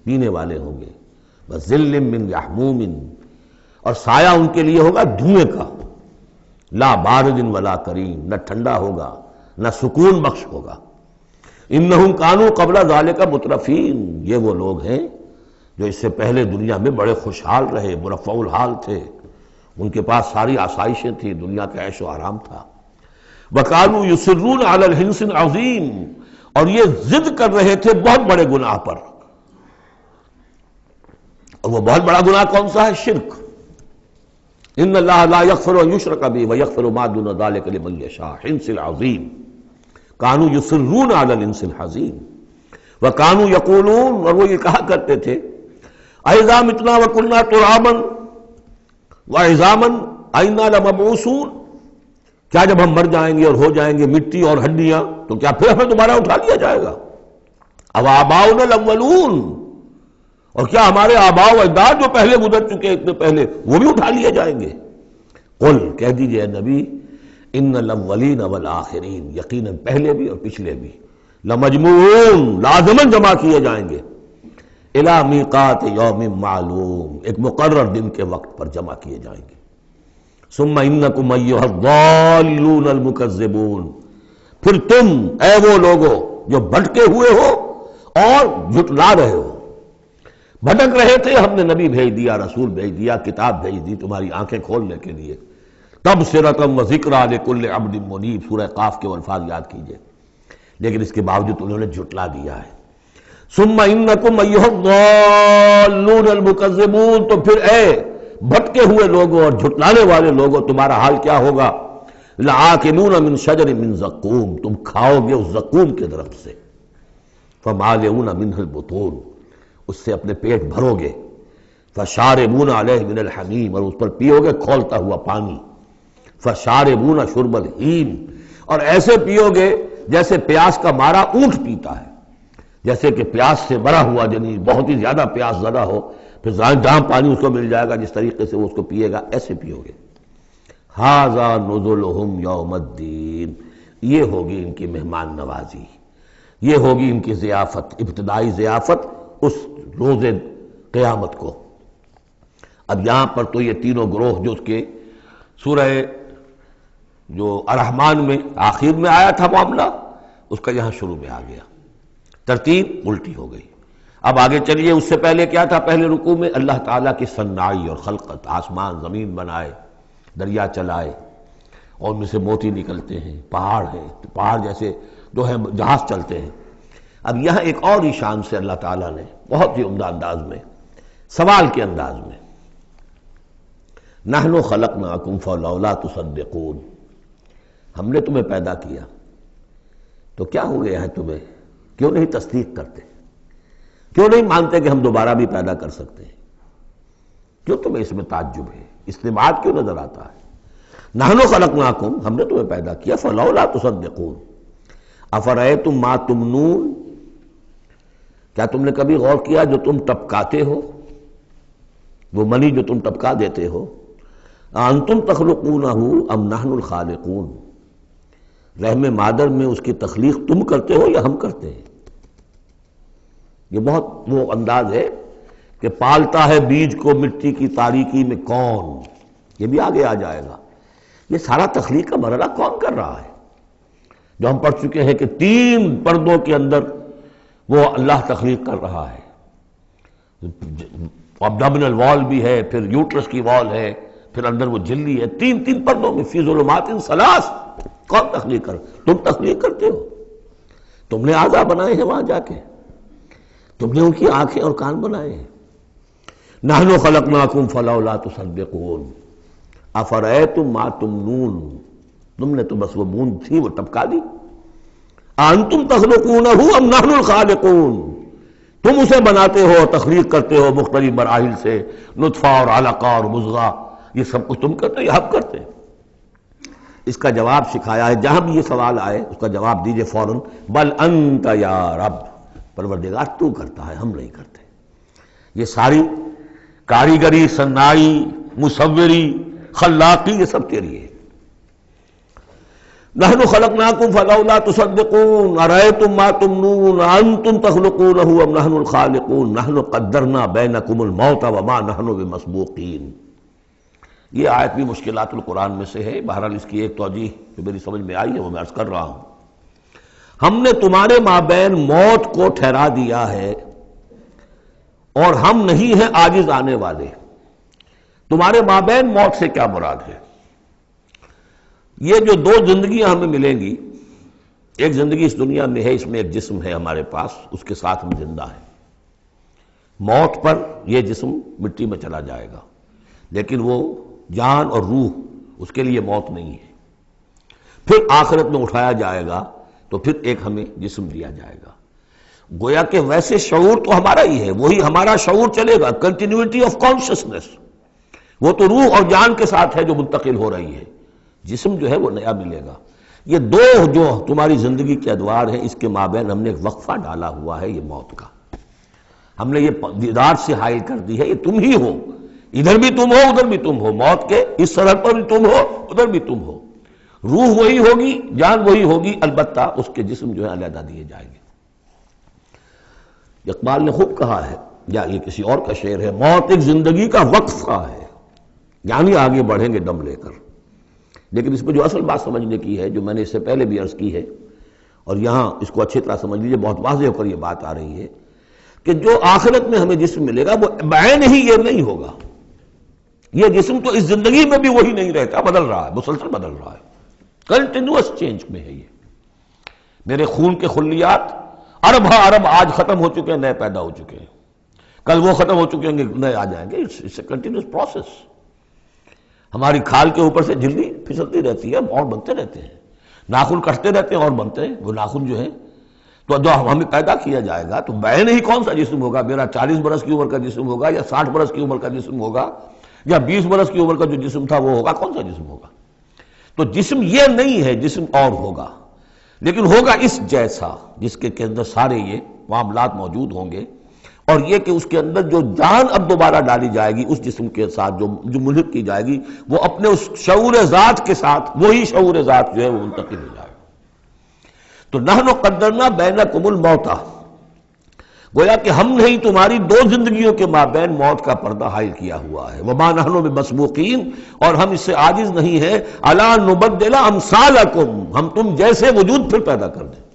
Speaker 1: پینے والے ہوں گے. وظل من یحموم، اور سایہ ان کے لیے ہوگا دھوئیں کا. لا بارد ولا کریم، نہ ٹھنڈا ہوگا نہ سکون بخش ہوگا. انہم کانوا قبل ذالک مترفین، یہ وہ لوگ ہیں جو اس سے پہلے دنیا میں بڑے خوشحال رہے، مرفع الحال تھے. ان کے پاس ساری آسائشیں تھیں، دنیا کا عیش و آرام تھا. وَكَانُوا يُصِرُّونَ عَلَى الْحِنْثِ الْعَظِيمِ، اور یہ ضد کر رہے تھے بہت بڑے گناہ پر. اور وہ بہت بڑا گناہ کون سا ہے؟ شرک. ان اللہ لا یغفر ان یشرک بہ ویغفر ما دون ذلک لمن یشاء. حنث العظیم. کانوا یصرون علی الانس الحزین وکانوا یقولون، اور وہ یہ کہا کرتے تھے اذا متنا وکنا ترابا وعظاما ائنا لمبعوثون، کیا جب ہم مر جائیں گے اور ہو جائیں گے مٹی اور ہڈیاں تو کیا پھر ہمیں دوبارہ اٹھا لیا جائے گا؟ او آباؤنا الاولون، اور کیا ہمارے آباء و اجداد جو پہلے گزر چکے اتنے پہلے وہ بھی اٹھا لیے جائیں گے؟ قل، کہہ دیجئے اے نبی، ان الاولین والآخرین، یقیناً پہلے بھی اور پچھلے بھی، لمجموعون، لازماً جمع کیے جائیں گے. الی میقات یوم معلوم، ایک مقرر دن کے وقت پر جمع کیے جائیں گے. ثم انکم ایھا الضالون المکذبون، پھر تم اے وہ لوگو جو بھٹکے ہوئے ہو اور جھٹلا رہے ہو. بھٹک رہے تھے، ہم نے نبی بھیج دیا، رسول بھیج دیا، کتاب بھیج دی تمہاری آنکھیں کھولنے کے لیے. تبصرۃ و ذکریٰ لکل عبد منیب، سورہ قاف کے الفاظ یاد کیجئے. لیکن اس کے باوجود انہوں نے جھٹلا دیا ہے. ثم انکم ایھا الضالون المکذبون، تو پھر اے بھٹکے ہوئے لوگوں اور جھٹلانے والے لوگوں، تمہارا حال کیا ہوگا؟ لآکلون من شجر من زقوم، تم کھاؤ گے اس زقوم کے درخت سے. فمالئون منہ البطون، اس سے اپنے پیٹ بھرو گے. فشاربون علیہ من الحمیم، اور اس پر پیو گے کھولتا ہوا پانی. فشاربون شرب الہیم، اور ایسے پیو گے جیسے پیاس کا مارا اونٹ پیتا ہے. جیسے کہ پیاس سے بھرا ہوا، یعنی بہت ہی زیادہ پیاس زدہ ہو، پھر جہاں پانی اس کو مل جائے گا جس طریقے سے وہ اس کو پیے گا، ایسے پیو گے. ھذا نزلھم یوم الدین، یہ ہوگی ان کی مہمان نوازی، یہ ہوگی ان کی ضیافت، ابتدائی ضیافت اس روز قیامت کو. اب یہاں پر تو یہ تینوں گروہ جو اس کے سورہ جو الرحمن میں آخر میں آیا تھا معاملہ، اس کا یہاں شروع میں آ گیا، ترتیب الٹی ہو گئی. اب آگے چلیے، اس سے پہلے کیا تھا؟ پہلے رکوع میں اللہ تعالیٰ کی صنعائی اور خلقت، آسمان زمین بنائے، دریا چلائے اور ان میں سے موتی نکلتے ہیں، پہاڑ ہیں، پہاڑ جیسے جو ہے جہاز چلتے ہیں. اب یہاں ایک اور ہی شان سے اللہ تعالیٰ نے بہت ہی عمدہ انداز میں، سوال کے انداز میں، نحن خلقناکم فلولا تصدقون، ہم نے تمہیں پیدا کیا تو کیا ہو گیا ہے تمہیں؟ کیوں نہیں تصدیق کرتے؟ کیوں نہیں مانتے کہ ہم دوبارہ بھی پیدا کر سکتے ہیں؟ کیوں تمہیں اس میں تعجب ہے؟ استبعاد کیوں نظر آتا ہے؟ نحن خلقناکم، ہم نے تمہیں پیدا کیا، فلولا تصدقون افرأیتم ما تمنون، کیا تم نے کبھی غور کیا جو تم ٹپکاتے ہو، وہ منی جو تم ٹپکا دیتے ہو؟ انتم تخلقونہ ام نحن الخالقون، رحم مادر میں اس کی تخلیق تم کرتے ہو یا ہم کرتے ہیں؟ یہ بہت وہ انداز ہے کہ پالتا ہے بیج کو مٹی کی تاریکی میں کون، یہ بھی آگے آ جائے گا. یہ سارا تخلیق کا مرحلہ کون کر رہا ہے؟ جو ہم پڑھ چکے ہیں کہ 3 پردوں کے اندر وہ اللہ تخلیق کر رہا ہے. ابڈومینل وال بھی ہے، پھر یوٹرس کی وال ہے، پھر اندر وہ جھلی ہے، 3 پردوں میں، فی ظلمات ثلاث. کون تخلیق کر؟ تم تخلیق کرتے ہو. تم نے اعضاء بنائے ہیں وہاں جا کے، تم نے ان کی آنکھیں اور کان بنائے ہیں. نحن خلقناکم فلولا تصدقون افرأیتم ما تمنون، تم نے تو بس وہ بوند تھی وہ ٹپکا دی. انتم تخلقونہ ام نحن الخالقون، تم اسے بناتے ہو، تخلیق کرتے ہو مختلف مراحل سے، نطفہ اور علقہ اور مضغہ، یہ سب کچھ تم کرتے ہو یا ہم کرتے ہیں؟ اس کا جواب سکھایا ہے، جہاں بھی یہ سوال آئے اس کا جواب دیجئے فوراً، بل انت یا رب، پروردگار تو کرتا ہے، ہم نہیں کرتے. یہ ساری کاریگری، صنائی، مصوری، خلاقی، یہ سب تیری ہے. نحن خلقناکم فلولا تصدقون ارأیتم ما تمنون انتم تخلقونہ ام نحن الخالقون نحن قدرنا بینکم الموت وما نحن بمسبوقین. یہ آیت بھی مشکلات القرآن میں سے ہے، بہرحال اس کی ایک توجیہ جو میری سمجھ میں آئی ہے وہ میں عرض کر رہا ہوں. ہم نے تمہارے مابین موت کو ٹھہرا دیا ہے اور ہم نہیں ہیں عاجز آنے والے. تمہارے مابین موت سے کیا مراد ہے؟ یہ جو دو زندگیاں ہمیں ملیں گی، ایک زندگی اس دنیا میں ہے، اس میں ایک جسم ہے ہمارے پاس، اس کے ساتھ ہم زندہ ہیں. موت پر یہ جسم مٹی میں چلا جائے گا، لیکن وہ جان اور روح اس کے لیے موت نہیں ہے. پھر آخرت میں اٹھایا جائے گا تو پھر ایک ہمیں جسم دیا جائے گا. گویا کہ ویسے شعور تو ہمارا ہی ہے، وہی ہمارا شعور چلے گا، کنٹینیوٹی آف کانشسنس، وہ تو روح اور جان کے ساتھ ہے جو منتقل ہو رہی ہے. جسم جو ہے وہ نیا ملے گا. یہ دو جو تمہاری زندگی کے ادوار ہیں، اس کے مابین ہم نے ایک وقفہ ڈالا ہوا ہے، یہ موت کا. ہم نے یہ دیدار سے حائل کر دی ہے، یہ تم ہی ہو، ادھر بھی تم ہو ادھر بھی تم ہو، موت کے اس سرحد پر بھی تم ہو ادھر بھی تم ہو. روح وہی ہوگی، جان وہی ہوگی، البتہ اس کے جسم جو ہے علیحدہ دیے جائیں گے. اقبال نے خوب کہا ہے، یا یہ کسی اور کا شعر ہے، موت ایک زندگی کا وقفہ ہے، یعنی آگے بڑھیں گے دم لے کر. لیکن اس میں جو اصل بات سمجھنے کی ہے، جو میں نے اس سے پہلے بھی عرض کی ہے، اور یہاں اس کو اچھی طرح سمجھ لیجیے، بہت واضح ہو کر یہ بات آ رہی ہے کہ جو آخرت میں ہمیں جسم ملے گا وہ بعین ہی یہ نہیں ہوگا. یہ جسم تو اس زندگی میں بھی وہی نہیں رہتا، بدل رہا ہے، مسلسل بدل رہا ہے، کنٹینیوس چینج میں ہے. یہ میرے خون کے خلیات ارب ارب آج ختم ہو چکے ہیں، نئے پیدا ہو چکے ہیں، کل وہ ختم ہو چکے ہیں، نئے آ جائیں گے. It's a continuous process. ہماری کھال کے اوپر سے جھلی پھسلتی رہتی ہے، اور بنتے رہتے ہیں، ناخن کٹتے رہتے ہیں اور بنتے ہیں وہ ناخن جو ہیں. تو جو ہمیں پیدا کیا جائے گا تو بعین ہی کون سا جسم ہوگا؟ میرا 40 برس کی عمر کا جسم ہوگا یا 60 برس کی عمر کا جسم ہوگا یا 20 برس کی عمر کا جو جسم تھا وہ ہوگا؟ کون سا جسم ہوگا؟ تو جسم یہ نہیں ہے، جسم اور ہوگا، لیکن ہوگا اس جیسا جس کے اندر سارے یہ معاملات موجود ہوں گے. اور یہ کہ اس کے اندر جو جان اب دوبارہ ڈالی جائے گی اس جسم کے ساتھ جو ملحق کی جائے گی، وہ اپنے اس شعور ذات کے ساتھ وہی شعور ذات جو ہے وہ منتقل ہو جائے گا. تو نحن قدرنا بینکم الموت، گویا کہ ہم نے ہی تمہاری دو زندگیوں کے مابین موت کا پردہ حائل کیا ہوا ہے. وما نحن بمسبوقین، اور ہم اس سے عاجز نہیں ہیں، الا نبدل امثالکم، ہم تم جیسے وجود پھر پیدا کر دیں،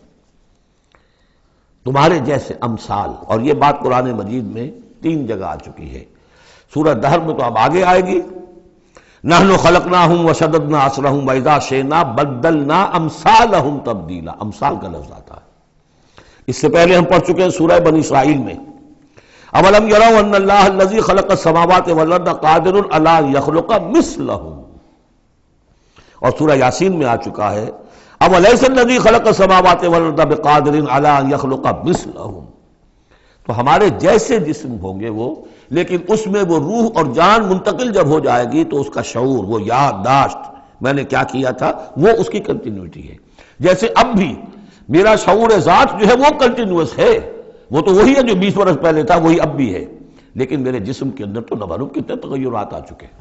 Speaker 1: تمہارے جیسے امثال. اور یہ بات قرآن مجید میں 3 جگہ آ چکی ہے. سورہ دہر میں تو اب آگے آئے گی، نحن خلقناہم وشددنا اسرہم واذا شئنا بدلنا امثالہم تبدیلا. امثال کا لفظ آتا ہے. اس سے پہلے ہم پڑھ چکے ہیں سورہ بنی اسرائیل میں، اولم یروا ان اللہ الذی خلق السماوات والارض قادر علی ان یخلق مثلہم. اور سورہ یاسین میں آ چکا ہے، اولیس الذی خلق السماوات والارض بقادر علی ان یخلق مثلہم. تو ہمارے جیسے جسم ہوں گے وہ، لیکن اس میں وہ روح اور جان منتقل جب ہو جائے گی تو اس کا شعور، وہ یادداشت میں نے کیا کیا تھا، وہ اس کی کنٹینیوٹی ہے. جیسے اب بھی میرا شعور ذات جو ہے وہ کنٹینیوس ہے، وہ تو وہی ہے جو 20 برس پہلے تھا، وہی اب بھی ہے، لیکن میرے جسم کے اندر تو نہ معلوم کتنے تغیرات آ چکے ہیں.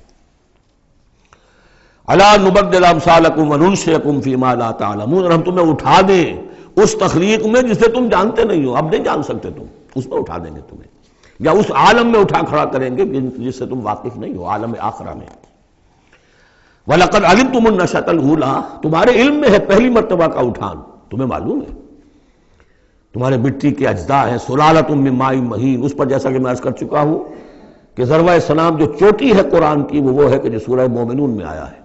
Speaker 1: الا نبدل امثالکم وننشئکم فیما لا تعلمون، اور ہم تمہیں اٹھا دیں اس تخلیق میں جسے تم جانتے نہیں ہو، اب نہیں جان سکتے تم، اس میں اٹھا دیں گے تمہیں، یا اس عالم میں اٹھا کھڑا کریں گے جس سے تم واقف نہیں ہو، عالم آخرہ میں. وَلَقَدْ عَلِمْتُمُ النَّشْأَةَ الْأُولَىٰ، تمہارے علم میں ہے پہلی مرتبہ کا اٹھان، تمہیں معلوم ہے. تمہارے مٹی کے اجزاء ہیں، سلالۃ من ماء مہین، اس پر جیسا کہ میں عرض کر چکا ہوں کہ ذروۂ سلام جو چوٹی ہے قرآن کی وہ ہے کہ جو سورہ مومنون میں آیا ہے،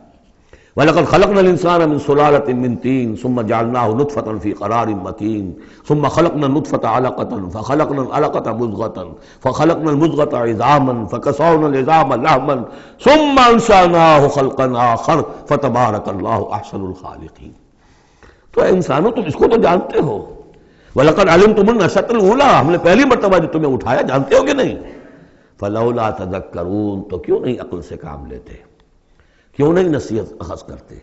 Speaker 1: وَلَقَدْ خَلَقْنَا الْإِنسَانَ مِنْ سُلَالَةٍ مِنْ طِينٍ ثُمَّ جَعَلْنَاهُ نُطْفَةً فِي قَرَارٍ مَكِينٍ ثُمَّ خَلَقْنَا النُّطْفَةَ عَلَقَةً فَخَلَقْنَا الْعَلَقَةَ مُضْغَةً فَخَلَقْنَا الْمُضْغَةَ عِظَامًا فَكَسَوْنَا الْعِظَامَ لَحْمًا ثُمَّ أَنشَأْنَاهُ خَلْقًا آخَرَ فَتَبَارَكَ اللَّهُ أَحْسَنُ الْخَالِقِينَ۔ تو اے انسانوں تم اس کو تو جانتے ہو، وَلَقَدْ عَلِمْتُمُ النَّشْأَةَ الْأُولَىٰ، ہم نے پہلی مرتبہ جو تمہیں اٹھایا جانتے ہو کہ نہیں؟ فَلَوْلَا تَذَكَّرُونَ، تو کیوں نہیں عقل سے کام لیتے، کیوں نہیں نصیحت اخذ کرتے،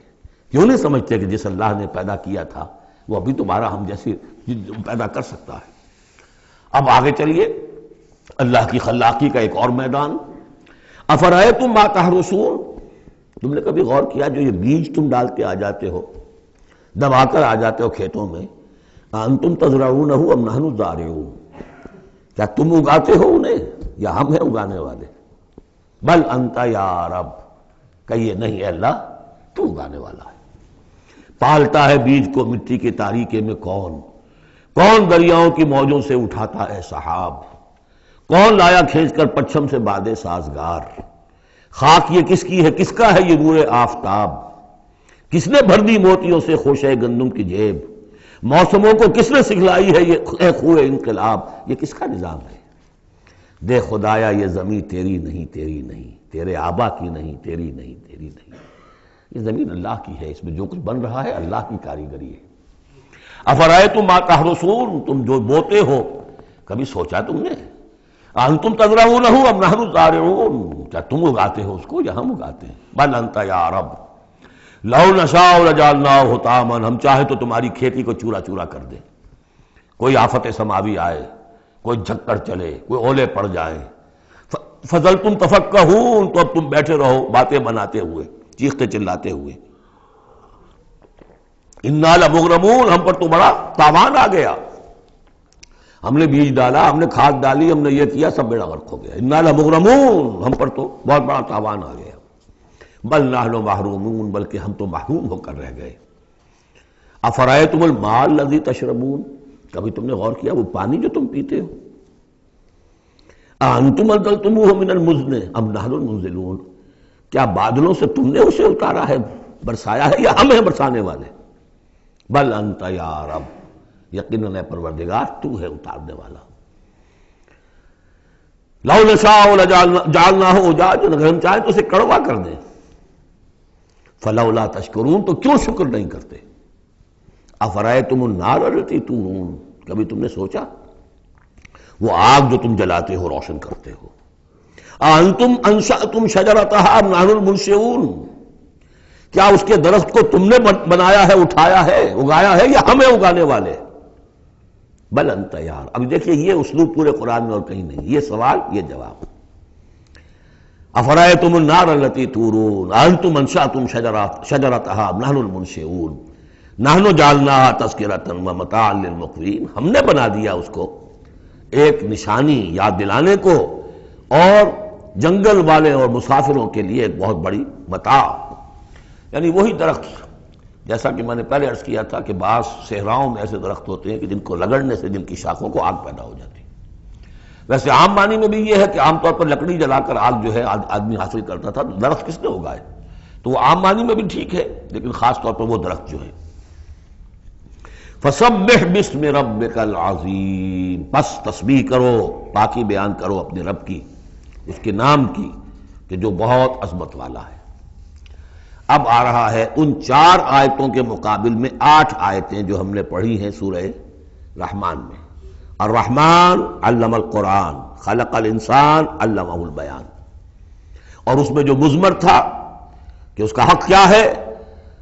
Speaker 1: کیوں نہیں سمجھتے کہ جس اللہ نے پیدا کیا تھا وہ ابھی تمہارا ہم جیسی پیدا کر سکتا ہے۔ اب آگے چلیے، اللہ کی خلاقی کا ایک اور میدان۔ افرأیتم ما تحرثون، تم نے کبھی غور کیا جو یہ بیج تم ڈال کے آ جاتے ہو، دبا کر آ جاتے ہو کھیتوں میں، انتم تزرعونہ ام نحن الزارعون، کیا تم اگاتے ہو انہیں یا ہم ہیں اگانے والے؟ بل انت یا رب، کہیے نہیں اے اللہ تو اگانے والا ہے۔ پالتا ہے بیج کو مٹی کے تاریکے میں کون دریاؤں کی موجوں سے اٹھاتا ہے سحاب، کون لایا کھینچ کر پچھم سے بادے سازگار، خاک یہ کس کی ہے، کس کا ہے یہ نور آفتاب، کس نے بھر دی موتیوں سے خوشہ گندم کی جیب، موسموں کو کس نے سکھلائی ہے یہ خوئے انقلاب، یہ کس کا نظام ہے؟ دے خدایا یہ زمین تیری نہیں، تیری نہیں، تیرے آبا کی نہیں، تیری نہیں، تیری نہیں، یہ زمین اللہ کی ہے، اس میں جو کچھ بن رہا ہے اللہ کی کاریگری ہے۔ افرأیتم ما تحرثون، تم جو بوتے ہو کبھی سوچا تم نے؟ انتم تزرعونہ ام نحن الزارعون، کیا تم اگاتے ہو اس کو یا ہم اگاتے ہیں؟ بل انت یا رب لو نشاء لجعلناہ حطاما، ہم چاہے تو تمہاری کھیتی کو چورا چورا کر دیں، کوئی آفت سماوی آئے، کوئی جھکڑ چلے، کوئی اولے پڑ جائیں، فظلتم تفکہون، تو اب تم بیٹھے رہو باتیں بناتے ہوئے، چیختے چلاتے ہوئے، انا لمغرمون، ہم پر تو بڑا تاوان آ گیا، ہم نے بیج ڈالا، ہم نے کھاد ڈالی، ہم نے یہ کیا، سب بیڑا غرق ہو گیا، انا لمغرمون، ہم پر تو بہت بڑا تاوان آ گیا، بل نحن محرومون، بلکہ ہم تو محروم ہو کر رہ گئے۔ افرأیتم الماء الذی تشربون، کبھی تم نے غور کیا وہ پانی جو تم پیتے ہو، انتم انزلتموہ من المزن ام نحن المنزلون، کیا بادلوں سے تم نے اسے اتارا ہے، برسایا ہے، یا ہم ہیں برسانے والے؟ بل انت یا رب، یقیناً اے پروردگار تو ہے اتارنے والا۔ لو نشاء لجعلناہ اجاجا، اگر ہم چاہیں تو اسے کڑوا کر دیں، فلولا تشکرون، تو کیوں شکر نہیں کرتے؟ افرأیتم النار التی تورون، کبھی تم نے سوچا وہ آگ جو تم جلاتے ہو، روشن کرتے ہو، انتم انشأتم شجرتها ام نحن المنشئون، کیا اس کے درخت کو تم نے بنایا ہے، اٹھایا ہے، اگایا ہے، یا ہمیں اگانے والے؟ بل انت یار، اب دیکھیے یہ اسلوب پورے قرآن میں اور کہیں نہیں، یہ سوال یہ جواب۔ افرأیتم النار التی تورون انتم انشأتم شجرتها ام نحن المنشئون نحن جعلناها تذکرۃ ومتاعا للمقوین، ہم نے بنا دیا اس کو ایک نشانی یاد دلانے کو، اور جنگل والے اور مسافروں کے لیے ایک بہت بڑی متاع، یعنی وہی درخت جیسا کہ میں نے پہلے عرض کیا تھا کہ بعض صحراؤں میں ایسے درخت ہوتے ہیں کہ جن کو رگڑنے سے جن کی شاخوں کو آگ پیدا ہو جاتی ہے۔ ویسے عام معنی میں بھی یہ ہے کہ عام طور پر لکڑی جلا کر آگ جو ہے آدمی حاصل کرتا تھا، درخت کس نے اگائے، تو وہ عام معنی میں بھی ٹھیک ہے، لیکن خاص طور پر وہ درخت جو ہے۔ فسبح باسم ربک العظیم، بس تسبیح کرو، پاکی بیان کرو اپنے رب کی، اس کے نام کی کہ جو بہت عظمت والا ہے۔ اب آ رہا ہے ان 4 آیتوں کے مقابل میں 8 آیتیں جو ہم نے پڑھی ہیں سورہ رحمان میں۔ الرحمن علم القرآن، خلق الانسان علمہ البیان، اور اس میں جو مضمر تھا کہ اس کا حق کیا ہے،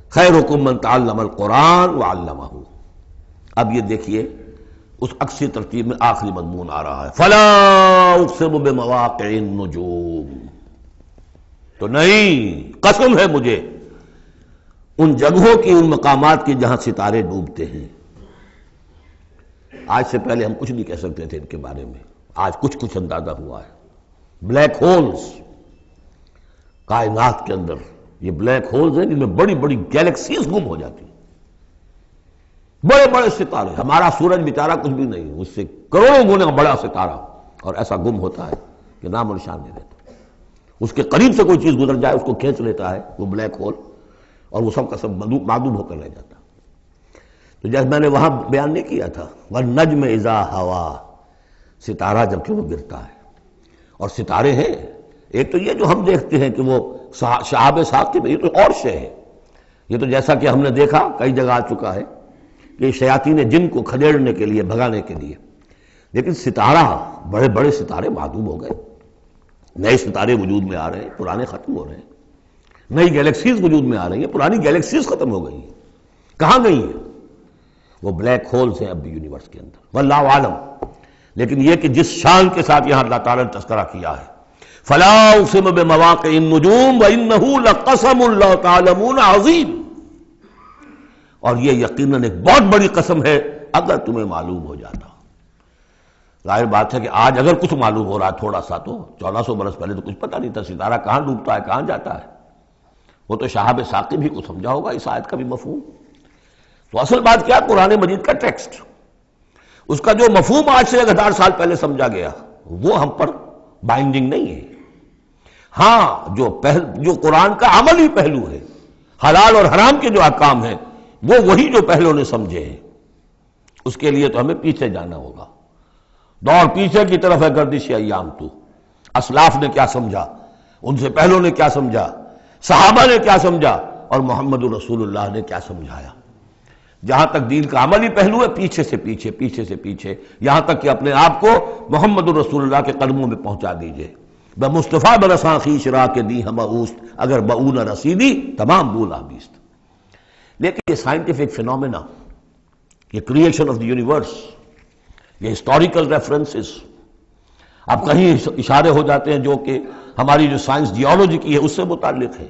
Speaker 1: خیرکم من تعلم القرآن وعلمہ۔ اب یہ دیکھیے اس عکسی ترتیب میں آخری مضمون آ رہا ہے، فلا اقسم بمواقع النجوم، تو نہیں، قسم ہے مجھے ان جگہوں کی، ان مقامات کی جہاں ستارے ڈوبتے ہیں۔ آج سے پہلے ہم کچھ نہیں کہہ سکتے تھے ان کے بارے میں، آج کچھ اندازہ ہوا ہے۔ بلیک ہولز کائنات کے اندر، یہ بلیک ہولز ہیں جن میں بڑی بڑی گیلیکسیز گم ہو جاتی ہیں، بڑے بڑے ستارے، ہمارا سورج بیچارہ کچھ بھی نہیں، اس سے کروڑوں گنا بڑا ستارہ، اور ایسا گم ہوتا ہے کہ نام و نشان نہیں رہتا۔ اس کے قریب سے کوئی چیز گزر جائے اس کو کھینچ لیتا ہے وہ بلیک ہول، اور وہ سب کا سب معدوم ہو کر رہ جاتا۔ تو جیسے میں نے وہاں بیان نہیں کیا تھا وَالنَّجْمِ إِذَا هَوَىٰ، ستارہ جب کہ وہ گرتا ہے، اور ستارے ہیں ایک تو یہ جو ہم دیکھتے ہیں کہ وہ شہاب ثاقب، یہ تو اور شے ہے، یہ تو جیسا کہ ہم نے دیکھا کئی جگہ آ چکا ہے کہ شیاطین جن کو کھدیڑنے کے لیے، بھگانے کے لیے، لیکن ستارہ، بڑے بڑے ستارے معدوم ہو گئے، نئے ستارے وجود میں آ رہے ہیں، پرانے ختم ہو رہے ہیں، نئی گیلیکسیز وجود میں آ رہی ہیں، پرانی گیلیکسیز ختم ہو گئی ہیں، کہاں گئی ہیں؟ وہ بلیک ہولز ہیں اب بھی یونیورس کے اندر، واللہ عالم۔ لیکن یہ کہ جس شان کے ساتھ یہاں اللہ تعالیٰ نے تذکرہ کیا ہے، فلا اقسم بمواقع النجوم وانہ لقسم لو تعلمون عظیم، اور یہ یقیناً ایک بہت بڑی قسم ہے اگر تمہیں معلوم ہو جاتا۔ ظاہر بات ہے کہ آج اگر کچھ معلوم ہو رہا ہے تھوڑا سا، تو 1400 برس پہلے تو کچھ پتہ نہیں تھا ستارہ کہاں ڈوبتا ہے کہاں جاتا ہے، وہ تو شہاب ثاقب ہی کو سمجھا ہوگا اس آیت کا بھی مفہوم۔ تو اصل بات کیا، قرآن مجید کا ٹیکسٹ، اس کا جو مفہوم آج سے 1000 سال پہلے سمجھا گیا وہ ہم پر بائنڈنگ نہیں ہے۔ ہاں جو قرآن کا عملی پہلو ہے، حلال اور حرام کے جو احکام ہیں، وہ وہی جو پہلو نے سمجھے ہیں، اس کے لیے تو ہمیں پیچھے جانا ہوگا۔ دور پیچھے کی طرف ہے گردش ایام تو، اسلاف نے کیا سمجھا، ان سے پہلوں نے کیا سمجھا، صحابہ نے کیا سمجھا، اور محمد رسول اللہ نے کیا سمجھایا۔ جہاں تک دین کا عملی پہلو ہے، پیچھے سے پیچھے، پیچھے سے پیچھے، یہاں تک کہ اپنے آپ کو محمد رسول اللہ کے قدموں میں پہنچا دیجئے۔ بمصطفیٰ برساں خویش را کے دی ہم اوست، اگر بؤ نہ رسیدی تمام بولا بیست۔ لیکن یہ سائنٹیفک فینومینا، یہ کریشن آف دی یونیورس، یہ ہسٹوریکل ریفرنسز، اب کہیں اشارے ہو جاتے ہیں جو کہ ہماری جو سائنس جیولوجی کی ہے اس سے متعلق ہے،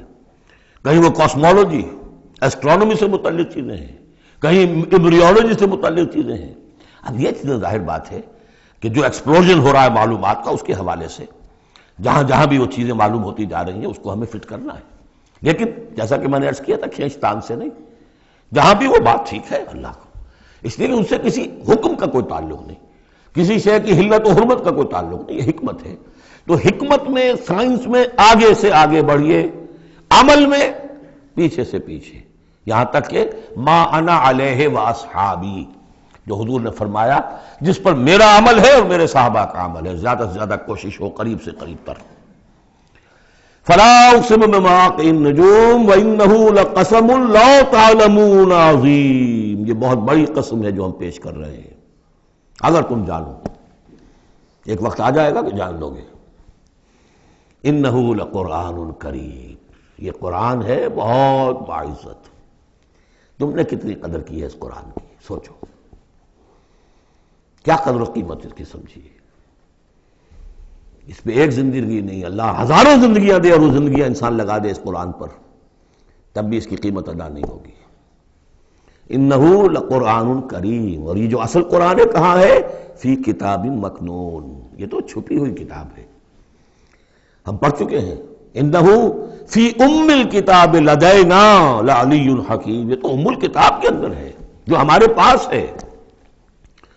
Speaker 1: کہیں وہ کاسمولوجی، ایسٹرونومی سے متعلق چیزیں ہیں، کہیں ایمبریولوجی سے متعلق چیزیں ہیں۔ اب یہ چیزیں ظاہر بات ہے کہ جو ایکسپلوژن ہو رہا ہے معلومات کا، اس کے حوالے سے جہاں جہاں بھی وہ چیزیں معلوم ہوتی جا رہی ہیں اس کو ہمیں فٹ کرنا ہے، لیکن جیسا کہ میں نے عرض کیا تھا کھینچتان سے نہیں، جہاں بھی وہ بات ٹھیک ہے اللہ کو، اس لیے ان سے کسی حکم کا کوئی تعلق نہیں، کسی شے کی حلت و حرمت کا کوئی تعلق نہیں، یہ حکمت ہے۔ تو حکمت میں، سائنس میں آگے سے آگے بڑھیے، عمل میں پیچھے سے پیچھے، یہاں تک کہ ما انا علیہ واصحابی، جو حضور نے فرمایا جس پر میرا عمل ہے اور میرے صحابہ کا عمل ہے، زیادہ سے زیادہ کوشش ہو قریب سے قریب تر۔ فلا اقسم بمواقع النجوم وانہ لقسم لو تعلمون عظیم، یہ بہت بڑی قسم ہے جو ہم پیش کر رہے ہیں، اگر تم جانو، ایک وقت آ جائے گا کہ جان لو گے۔ انہ لقرآن کریم، یہ قرآن ہے بہت باعزت۔ تم نے کتنی قدر کی ہے اس قرآن کی، سوچو کیا قدر و قیمت اس کی سمجھی ہے۔ اس پہ ایک زندگی نہیں، اللہ ہزاروں زندگیاں دے اور وہ زندگیاں انسان لگا دے اس قرآن پر، تب بھی اس کی قیمت ادا نہیں ہوگی۔ انہ لقرآن کریم، اور یہ جو اصل قرآن ہے کہاں ہے؟ فی کتاب مکنون، یہ تو چھپی ہوئی کتاب ہے، ہم پڑھ چکے ہیں۔ انہ فی ام الکتاب لدینا لعلی حکیم، یہ تو ام الکتاب کے اندر ہے جو ہمارے پاس ہے،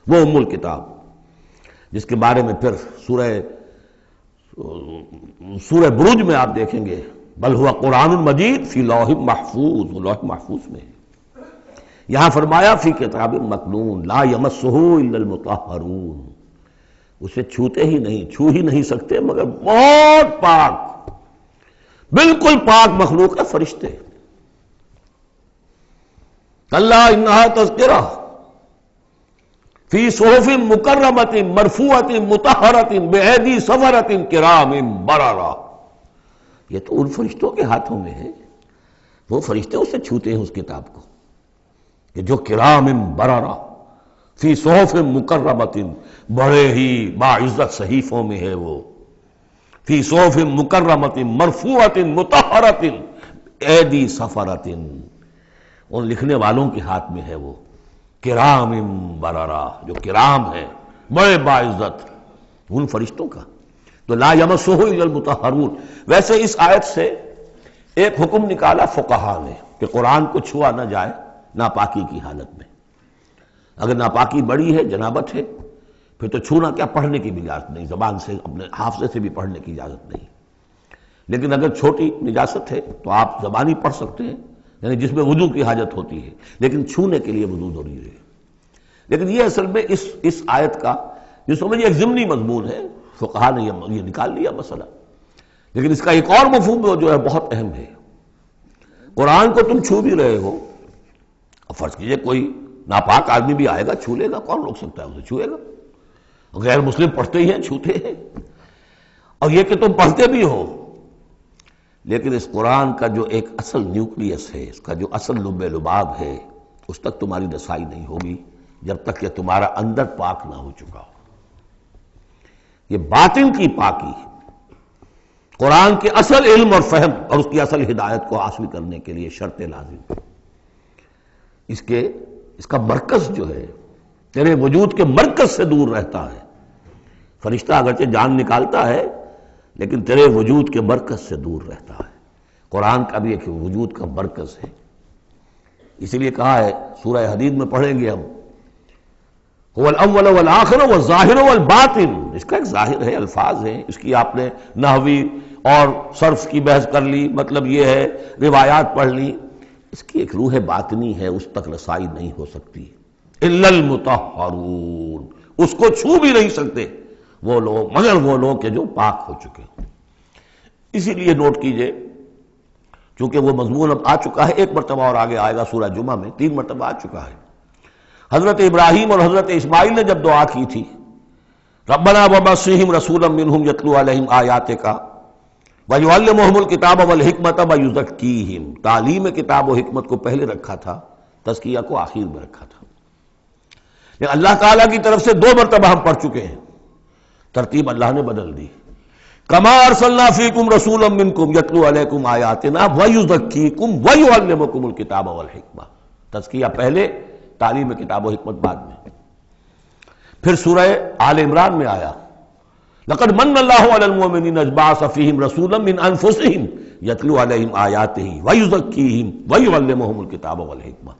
Speaker 1: وہ ام الکتاب جس کے بارے میں پھر سورہ بروج میں آپ دیکھیں گے بل ہوا قرآن مجید فی لوح محفوظ، وہ لوح محفوظ میں ہے۔ یہاں فرمایا فی کتاب مکنون لا یمسہ الا المطہرون، اسے چھوتے ہی نہیں، چھو ہی نہیں سکتے مگر بہت پاک، بالکل پاک مخلوق ہے، فرشتے۔ کلا انہا تذکرہ فی صحف مکرمۃ مرفوعۃ مطہرۃ بایدی سفرۃ کرام بررہ، یہ تو ان فرشتوں کے ہاتھوں میں ہے، وہ فرشتے اسے چھوتے ہیں اس کتاب کو، کہ جو کرام بررہ فی صحف مکرمۃ، بڑے ہی باعزت صحیفوں میں ہے وہ، فی صحف مکرمۃ مرفوعۃ مطہرۃ ایدی سفرۃ، ان لکھنے والوں کے ہاتھ میں ہے وہ، کرام بررہ، جو کرام ہے بڑے باعزت، ان فرشتوں کا۔ تو لا یمسہ الا المطہرون۔ ویسے اس آیت سے ایک حکم نکالا فقہا نے کہ قرآن کو چھوا نہ جائے ناپاکی کی حالت میں، اگر ناپاکی بڑی ہے، جنابت ہے، پھر تو چھونا کیا، پڑھنے کی بھی اجازت نہیں، زبان سے اپنے حافظے سے بھی پڑھنے کی اجازت نہیں، لیکن اگر چھوٹی نجاست ہے تو آپ زبانی پڑھ سکتے ہیں، یعنی جس میں وضو کی حاجت ہوتی ہے، لیکن چھونے کے لیے وضو ضروری ہے۔ لیکن یہ اصل میں اس آیت کا جو سمجھیے ایک ضمنی مضمون ہے، فقہا نے یہ نکال لیا مسئلہ، لیکن اس کا ایک اور مفہوم جو ہے بہت اہم ہے۔ قرآن کو تم چھو بھی رہے ہو، اب فرض کیجئے کوئی ناپاک آدمی بھی آئے گا چھو لے گا، کون روک سکتا ہے اسے چھوئے گا؟ غیر مسلم پڑھتے ہی ہیں چھوتے ہیں، اور یہ کہ تم پڑھتے بھی ہو، لیکن اس قرآن کا جو ایک اصل نیوکلیس ہے، اس کا جو اصل لب لباب ہے، اس تک تمہاری رسائی نہیں ہوگی جب تک کہ تمہارا اندر پاک نہ ہو چکا ہو۔ یہ باطن کی پاکی قرآن کے اصل علم اور فہم اور اس کی اصل ہدایت کو حاصل کرنے کے لیے شرط لازم۔ اس کا مرکز جو ہے تیرے وجود کے مرکز سے دور رہتا ہے۔ فرشتہ اگرچہ جان نکالتا ہے لیکن تیرے وجود کے مرکز سے دور رہتا ہے۔ قرآن کا بھی ایک وجود کا مرکز ہے، اسی لیے کہا ہے سورہ حدید میں پڑھیں گے ہم، هو الاول والآخر والظاہر والباطن، اس کا ایک ظاہر ہے، الفاظ ہیں، اس کی آپ نے نحوی اور صرف کی بحث کر لی، مطلب یہ ہے روایات پڑھ لی، اس کی ایک روح باطنی ہے، اس تک رسائی نہیں ہو سکتی الا المطہرون، اس کو چھو بھی نہیں سکتے وہ لوگ مگر وہ لوگ کہ جو پاک ہو چکے ہیں۔ اسی لیے نوٹ کیجئے، چونکہ وہ مضمون اب آ چکا ہے، ایک مرتبہ اور آگے آئے گا سورہ جمعہ میں، 3 مرتبہ آ چکا ہے۔ حضرت ابراہیم اور حضرت اسماعیل نے جب دعا کی تھی ربنا وبعث رسولا منہم یتلو علیہم آیاتک ویعلمہم الکتاب والحکمۃ ویزکیہم، تعلیم کتاب و حکمت کو پہلے رکھا تھا، تزکیہ کو آخر میں رکھا تھا۔ لیکن اللہ تعالیٰ کی طرف سے 2 مرتبہ ہم پڑھ چکے ہیں، ترتیب اللہ نے بدل دی۔ کما ارسلنا فیکم رسولا منکم یتلو علیکم آیاتنا ویزکیکم ویعلمکم الکتاب والحکمہ، تزکیہ پہلے، تعلیم کتاب و حکمت بعد میں۔ پھر سورہ آل عمران میں آیا لقد من اللہ علی المؤمنین اذ بعث فیہم رسولا من انفسہم یتلو علیہم آیاتہ ویزکیہم ویعلمہم الکتاب والحکمہ۔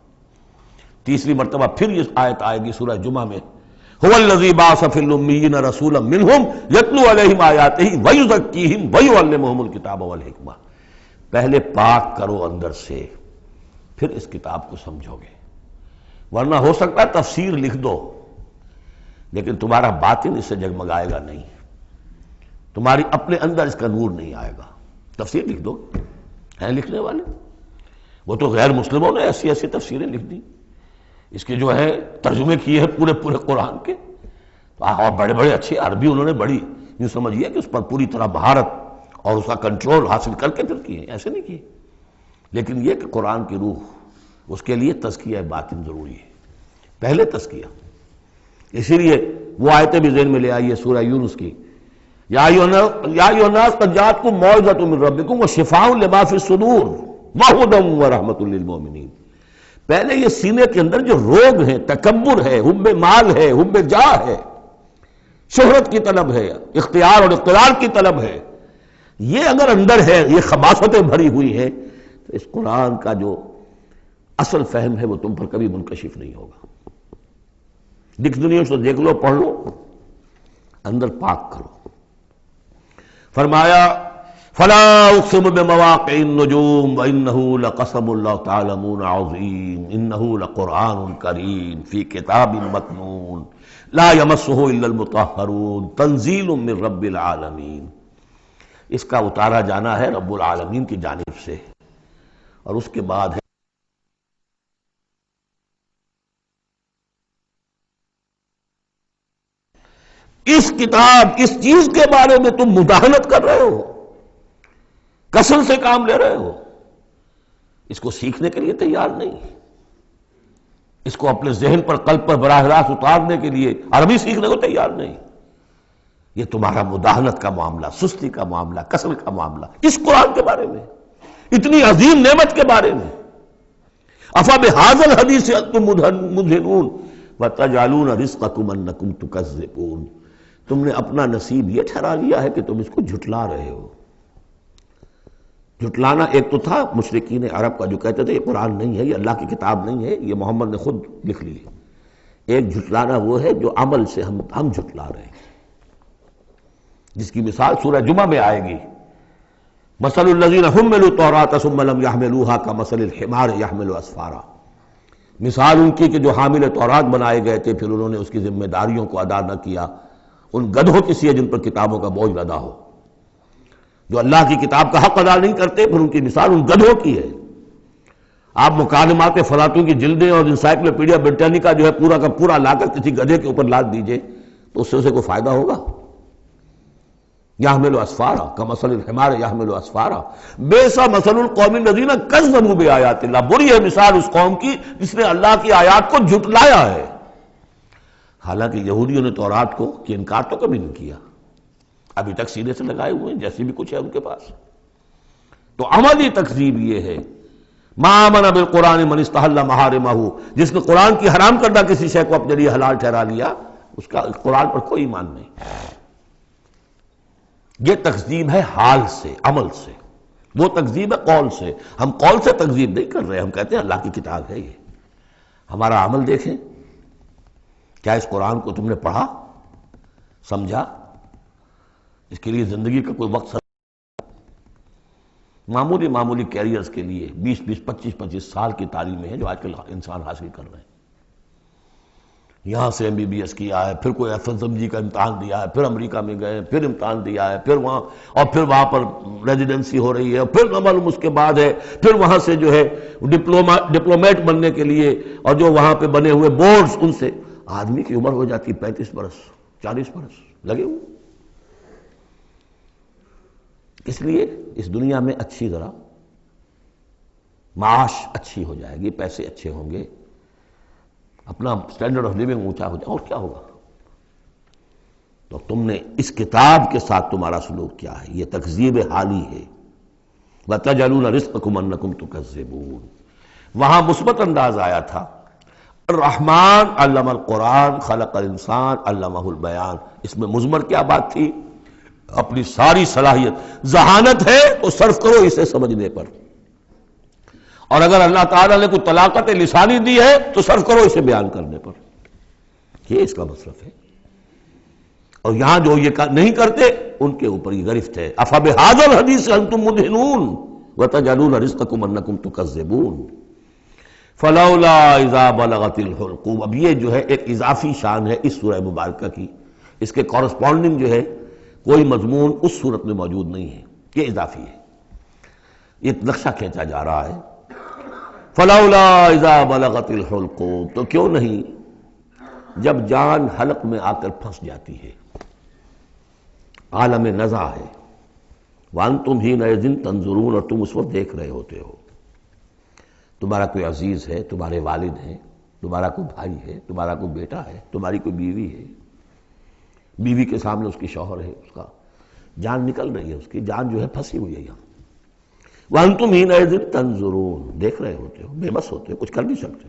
Speaker 1: تیسری مرتبہ پھر یہ آیت آئے گی سورہ جمعہ میں، هو الذی بعث فی الامیین رسولا منہم یتلو علیہم آیاتہ ویزکیہم ویعلمہم الکتاب والحکمہ۔ پہلے پاک کرو اندر سے، پھر اس کتاب کو سمجھو گے، ورنہ ہو سکتا ہے تفسیر لکھ دو لیکن تمہارا باطن اس سے جگمگائے گا نہیں، تمہاری اپنے اندر اس کا نور نہیں آئے گا۔ تفسیر لکھ دو، ہیں لکھنے والے، وہ تو غیر مسلموں نے ایسی ایسی تفسیریں لکھ دی، اس کے جو ہے ترجمے کیے ہیں پورے قرآن کے، اور بڑے بڑے اچھے عربی انہوں نے بڑی یوں سمجھیے کہ اس پر پوری طرح مہارت اور اس کا کنٹرول حاصل کر کے پھر کیے، ایسے نہیں کیے۔ لیکن یہ کہ قرآن کی روح، اس کے لیے تزکیہ باطن ضروری ہے، پہلے تزکیہ۔ اسی لیے وہ آیتیں بھی ذہن میں لے آئیے سورہ یونس کی، یا ایھا الناس قد جاءتکم موعظۃ من ربکم وشفاء لما فی الصدور وہدی ورحمۃ للمؤمنین۔ پہلے یہ سینے کے اندر جو روگ ہیں، تکبر ہے، حب مال ہے، حب جاہ ہے، شہرت کی طلب ہے، اختیار اور اقتدار کی طلب ہے، یہ اگر اندر ہے، یہ خباثتیں بھری ہوئی ہیں، تو اس قرآن کا جو اصل فہم ہے وہ تم پر کبھی منکشف نہیں ہوگا۔ ڈکشنریوں سے دیکھ لو، پڑھ لو، اندر پاک کرو۔ فرمایا فلا اقسم بمواقع النجوم وانه لقسم لو تعلمون عظیم انه لقرآن کریم فی کتاب مکنون لا یمسہ الا المطہرون تنزیل من رب العالمین۔ اس کا اتارا جانا ہے رب العالمین کی جانب سے، اور اس کے بعد ہے اس کتاب، اس چیز کے بارے میں تم مداہنت کر رہے ہو، کثرت سے کام لے رہے ہو، اس کو سیکھنے کے لیے تیار نہیں، اس کو اپنے ذہن پر، قلب پر براہ راست اتارنے کے لیے عربی سیکھنے کو تیار نہیں۔ یہ تمہارا مداہنت کا معاملہ، سستی کا معاملہ، کسل کا معاملہ، اس قرآن کے بارے میں، اتنی عظیم نعمت کے بارے میں۔ افبہذا الحدیث انتم مدہنون وتجعلون رزقکم انکم تکذبون۔ تم نے اپنا نصیب یہ ٹھہرا لیا ہے کہ تم اس کو جھٹلا رہے ہو۔ جھٹلانا ایک تو تھا مشرکین عرب کا جو کہتے تھے یہ قرآن نہیں ہے، یہ اللہ کی کتاب نہیں ہے، یہ محمد نے خود لکھ لی ہے۔ ایک جھٹلانا وہ ہے جو عمل سے ہم جھٹلا رہے ہیں، جس کی مثال سورہ جمعہ میں آئے گی۔ مثل الذین حملوا التوراۃ ثم لم يحملوها كمثل الحمار يحمل اسفارا، مثال ان کی کہ جو حامل تورات بنائے گئے تھے پھر انہوں نے اس کی ذمہ داریوں کو ادا نہ کیا، ان گدھوں کی سی ہے جن پر کتابوں کا بوجھ لدا ہو، جو اللہ کی کتاب کا حق ادا نہیں کرتے، پھر ان کی مثال ان گدھوں کی ہے۔ آپ مکالمات فلاطوں کی جلدیں اور انسائکلوپیڈیا برٹانیکا جو ہے پورا کا پورا لا کر کسی گدھے کے اوپر لاد دیجئے تو اس سے اسے کوئی فائدہ ہوگا؟ یحمل اسفارا کمثل الحمار یحمل اسفارا بئس مثل القوم الذین کذبوا بآیات اللہ، بری ہے مثال اس قوم کی جس نے اللہ کی آیات کو جھٹلایا ہے۔ حالانکہ یہودیوں نے تورات کو کہ انکار تو کبھی نہیں کیا، ابھی تک سینے سے لگائے ہوئے ہیں جیسی بھی کچھ ہے ان کے پاس۔ تو عملی تکذیب یہ ہے، ما آمن بالقرآن من استحل محارمہ، جس نے قرآن کی حرام کردہ کسی شے کو اپنے لیے حلال ٹھہرا لیا، اس کا قرآن پر کوئی ایمان نہیں۔ یہ تکذیب ہے حال سے، عمل سے، وہ تکذیب ہے قول سے۔ ہم قول سے تکذیب نہیں کر رہے، ہم کہتے ہیں اللہ کی کتاب ہے یہ۔ ہمارا عمل دیکھیں، کیا اس قرآن کو تم نے پڑھا، سمجھا، اس کے لیے زندگی کا کوئی وقت معمولی کیریئرز کے لیے 25 سال کی تعلیمیں ہیں جو آج کل انسان حاصل کر رہے ہیں۔ یہاں سے MBBS کیا ہے، پھر کوئی FSMG کا امتحان دیا ہے، پھر امریکہ میں گئے، پھر امتحان دیا ہے، پھر وہاں، اور پھر وہاں پر ریزیڈنسی ہو رہی ہے، اور پھر معلوم اس کے بعد ہے، پھر وہاں سے جو ہے ڈپلومیٹ بننے کے لیے، اور جو وہاں پہ بنے ہوئے بورڈز، ان سے آدمی کی عمر ہو جاتی 35 برس 40 برس لگے ہوئے۔ اس لیے اس دنیا میں اچھی ذرا معاش اچھی ہو جائے گی، پیسے اچھے ہوں گے، اپنا سٹینڈرڈ آف لیونگ اونچا ہو جائے، اور کیا ہوگا؟ تو تم نے اس کتاب کے ساتھ تمہارا سلوک کیا ہے؟ یہ تکذیب حالی ہے۔ وَتَجْعَلُونَ رِزْقَكُمْ أَنَّكُمْ تُكَذِّبُونَ، وہاں مثبت انداز آیا تھا، الرحمن علم القرآن خلق الانسان علمہ البیان۔ اس میں مضمر کیا بات تھی؟ اپنی ساری صلاحیت، ذہانت ہے تو صرف کرو اسے سمجھنے پر، اور اگر اللہ تعالیٰ نے کوئی طلاقت لسانی دی ہے تو صرف کرو اسے بیان کرنے پر، یہ اس کا مصرف ہے۔ اور یہاں جو یہ نہیں کرتے ان کے اوپر یہ گرفت ہے، افبہذا الحدیث انتم مدہنون وتجعلون رزقکم انکم تکذبون فلولا اذا بلغت الحلقوم۔ اب یہ جو ہے ایک اضافی شان ہے اس سورہ مبارکہ کی، اس کے کورسپونڈنگ جو ہے کوئی مضمون اس صورت میں موجود نہیں ہے، یہ اضافی ہے، یہ نقشہ کھینچا جا رہا ہے۔ فلولا اذا بلغت الحلقوم، تو کیوں نہیں جب جان حلق میں آ کر پھنس جاتی ہے، عالم نزع ہے، وانتم حینئذ تنظرون، اور تم اس وقت دیکھ رہے ہوتے ہو، تمہارا کوئی عزیز ہے، تمہارے والد ہیں، تمہارا کوئی بھائی ہے، تمہارا کوئی بیٹا ہے، تمہاری کوئی بیوی ہے، بیوی کے سامنے اس کی شوہر ہے، اس کا جان نکل رہی ہے، اس کی جان جو ہے پھنسی ہوئی ہے یہاں۔ وَأَنْتُمْ حِينَئِذٍ تَنْظُرُونَ، دیکھ رہے ہوتے ہو، بے بس ہوتے ہو، کچھ کر نہیں سکتے۔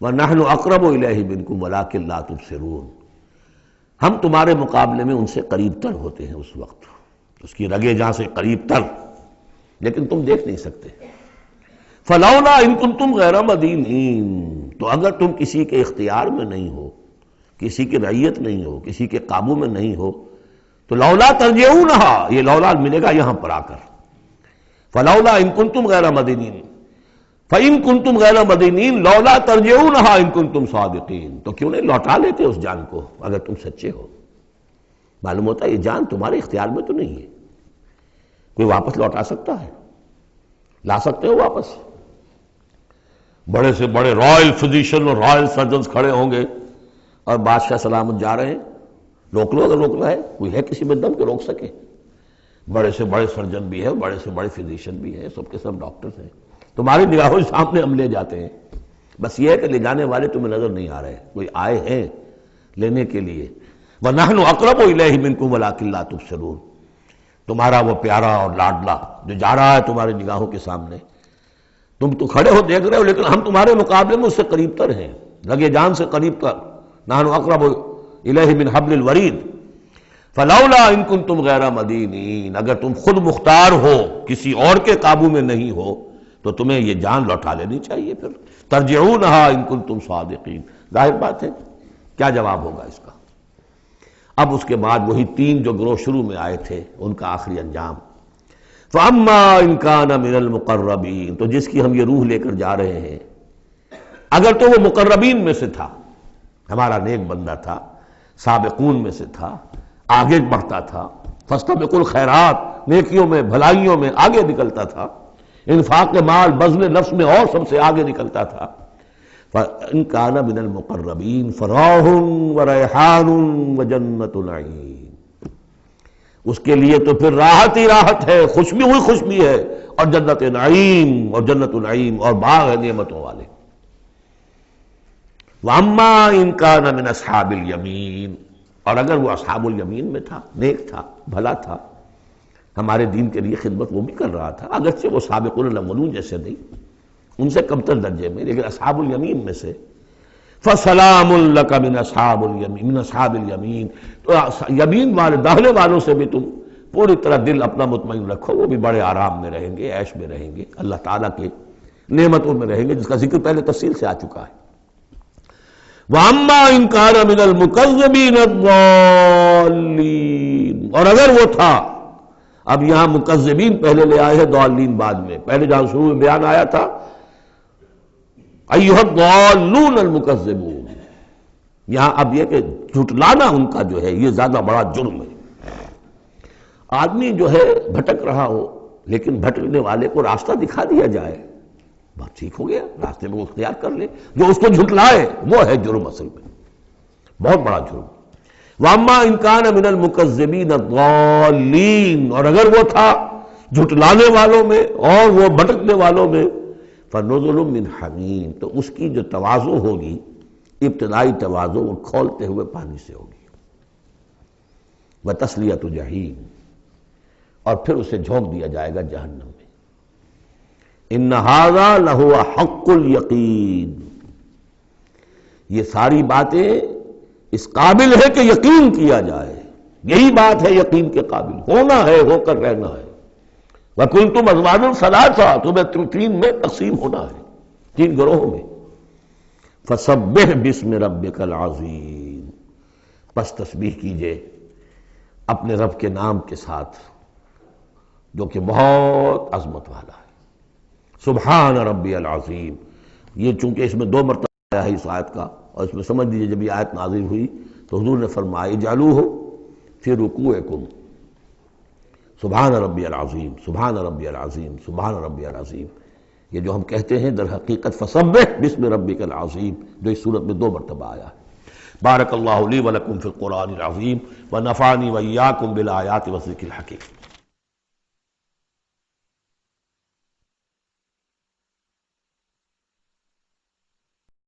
Speaker 1: وَنَحْنُ أَقْرَبُ إِلَيْهِ مِنْكُمْ وَلَٰكِن لَا تُبْصِرُونَ، ہم تمہارے مقابلے میں ان سے قریب تر ہوتے ہیں اس وقت، اس کی رگے جہاں سے قریب تر، لیکن تم دیکھ نہیں سکتے۔ فَلَوْلَا إِن كُنتُمْ غَيْرَ مَدِينِينَ، تو اگر تم کسی کے اختیار میں نہیں ہو، کسی کی رعیت نہیں ہو، کسی کے قابو میں نہیں ہو، تو لولا ترجعونها، یہ لولا ملے گا یہاں پر آ کر، فلولا ان کنتم غیر مدینین، فإن کنتم غیر مدینین لولا ترجعونها ان کنتم صادقین، تو کیوں نہیں لوٹا لیتے اس جان کو اگر تم سچے ہو؟ معلوم ہوتا ہے یہ جان تمہارے اختیار میں تو نہیں ہے، کوئی واپس لوٹا سکتا ہے؟ لا سکتے ہو واپس؟ بڑے سے بڑے رائل فزیشین اور رائل سرجنز کھڑے ہوں گے اور بادشاہ سلامت جا رہے ہیں، روک لو اگر روکنا ہے، کوئی ہے کسی میں دم کے روک سکے؟ بڑے سے بڑے سرجن بھی ہیں، بڑے سے بڑے فزیشین بھی ہیں، سب کے سب ڈاکٹرز ہیں، تمہاری نگاہوں کے سامنے ہم لے جاتے ہیں، بس یہ ہے کہ لے جانے والے تمہیں نظر نہیں آ رہے، کوئی آئے ہیں لینے کے لیے۔ وَنَحْنُ أَقْرَبُ إِلَيْهِ مِنْكُمْ وَلَٰكِن لَا تُبْصِرُونَ، تمہارا وہ پیارا اور لاڈلا جو جا رہا ہے تمہاری نگاہوں کے سامنے، تم تو کھڑے ہو دیکھ رہے ہو، لیکن ہم تمہارے مقابلے میں اس سے قریب تر ہیں، رگے جان سے قریب تر۔ نحن اقرب الیہ من حبل الورید فلولا ان کنتم غیر مدینین، اگر تم خود مختار ہو، کسی اور کے قابو میں نہیں ہو، تو تمہیں یہ جان لوٹا لینی چاہیے، پھر ترجعونہا ان کنتم صادقین۔ ظاہر بات ہے، کیا جواب ہوگا اس کا؟ اب اس کے بعد وہی تین جو گروہ شروع میں آئے تھے ان کا آخری انجام، فَأَمَّا إِن كَانَ مِنَ الْمُقَرَّبِينَ، تو جس کی ہم یہ روح لے کر جا رہے ہیں، اگر تو وہ مقربین میں سے تھا، ہمارا نیک بندہ تھا، سابقون میں سے تھا، آگے بڑھتا تھا، فاستبقوا الخیرات، نیکیوں میں بھلائیوں میں آگے نکلتا تھا، انفاق مال بذل نفس میں اور سب سے آگے نکلتا تھا، فَإِن كَانَ مِنَ الْمُقَرَّبِينَ فَرَوْحٌ وَرَيْحَانٌ وَجَنَّةُ نَعِيمٍ، اس کے لیے تو پھر راحت ہی راحت ہے، خوشبی ہوئی خوشبی ہے، اور جنت نعیم، اور جنت النعیم اور باغ ہے نعمتوں والے۔ وَأَمَّا إِن كَانَ مِنْ أَصْحَابِ الْيَمِينِ، اور اگر وہ اصحاب الیمین میں تھا، نیک تھا، بھلا تھا، ہمارے دین کے لیے خدمت وہ بھی کر رہا تھا، اگرچہ وہ سابقون الاولون جیسے نہیں، ان سے کمتر درجے میں، لیکن اصحاب الیمین میں سے، فَسَلَامٌ لَكَ مِنْ أَصْحَابِ الْيَمِينِ، تو یمین والے داہنے والوں سے بھی تم پوری طرح دل اپنا مطمئن رکھو، وہ بھی بڑے آرام میں رہیں گے، عیش میں رہیں گے، اللہ تعالیٰ کے نعمتوں میں رہیں گے، جس کا ذکر پہلے تفصیل سے آ چکا ہے۔ وَأَمَّا إِن كَانَ مِنَ الْمُكَذِّبِينَ الضَّالِّينَ، اور اگر وہ تھا، اب یہاں مکذبین پہلے لے آئے ہیں، ضالین بعد میں، پہلے جہاں شروع میں بیان آیا تھا ایھا الضالون المکذبون، یہاں اب یہ کہ جھٹلانا ان کا جو ہے یہ زیادہ بڑا جرم ہے۔ آدمی جو ہے بھٹک رہا ہو، لیکن بھٹکنے والے کو راستہ دکھا دیا جائے، بات ٹھیک ہو گیا، راستے میں وہ اختیار کر لے، جو اس کو جھٹلائے وہ ہے جرم، اصل میں بہت بڑا جرم۔ وَأَمَّا إِن كَانَ مِنَ الْمُكَذِّبِينَ الضَّالِّينَ، اور اگر وہ تھا جھٹلانے والوں میں اور وہ بھٹکنے والوں میں، فَنُزُلٌ مِّنْ حَمِيمٍ، تو اس کی جو تواضع ہوگی، ابتدائی تواضع، وہ کھولتے ہوئے پانی سے ہوگی، وَتَصْلِيَةُ جَحِيمٍ، اور پھر اسے جھونک دیا جائے گا جہنم میں۔ إِنَّ هَذَا لَهُوَ حَقُّ الْيَقِينِ، یہ ساری باتیں اس قابل ہے کہ یقین کیا جائے، یہی بات ہے یقین کے قابل، ہونا ہے، ہو کر رہنا ہے۔ وَكُنْتُمْ أَزْوَاجًا ثَلَاثًا، تمہیں تین میں تقسیم ہونا ہے، تین گروہوں میں۔ فَسَبِّحْ بِاسْمِ رَبِّكَ الْعَظِيمِ، پس تسبیح کیجئے اپنے رب کے نام کے ساتھ جو کہ بہت عظمت والا ہے۔ سبحان ربی العظیم، یہ چونکہ اس میں دو مرتبہ آیا ہے اس آیت کا، اور اس میں سمجھ لیجیے جب یہ آیت نازل ہوئی تو حضور نے فرمایا اجعلوہ فی رکوعکم، سبحان ربی العظیم، سبحان ربی العظیم، سبحان ربی العظیم، یہ جو ہم کہتے ہیں در حقیقت فسبح باسم ربک العظیم، جو اس صورت میں دو مرتبہ آیا ہے۔ بارک اللہ لی ولکم فی القرآن العظیم ونفعنی وإیاکم بالآیات والذکر الحکیم۔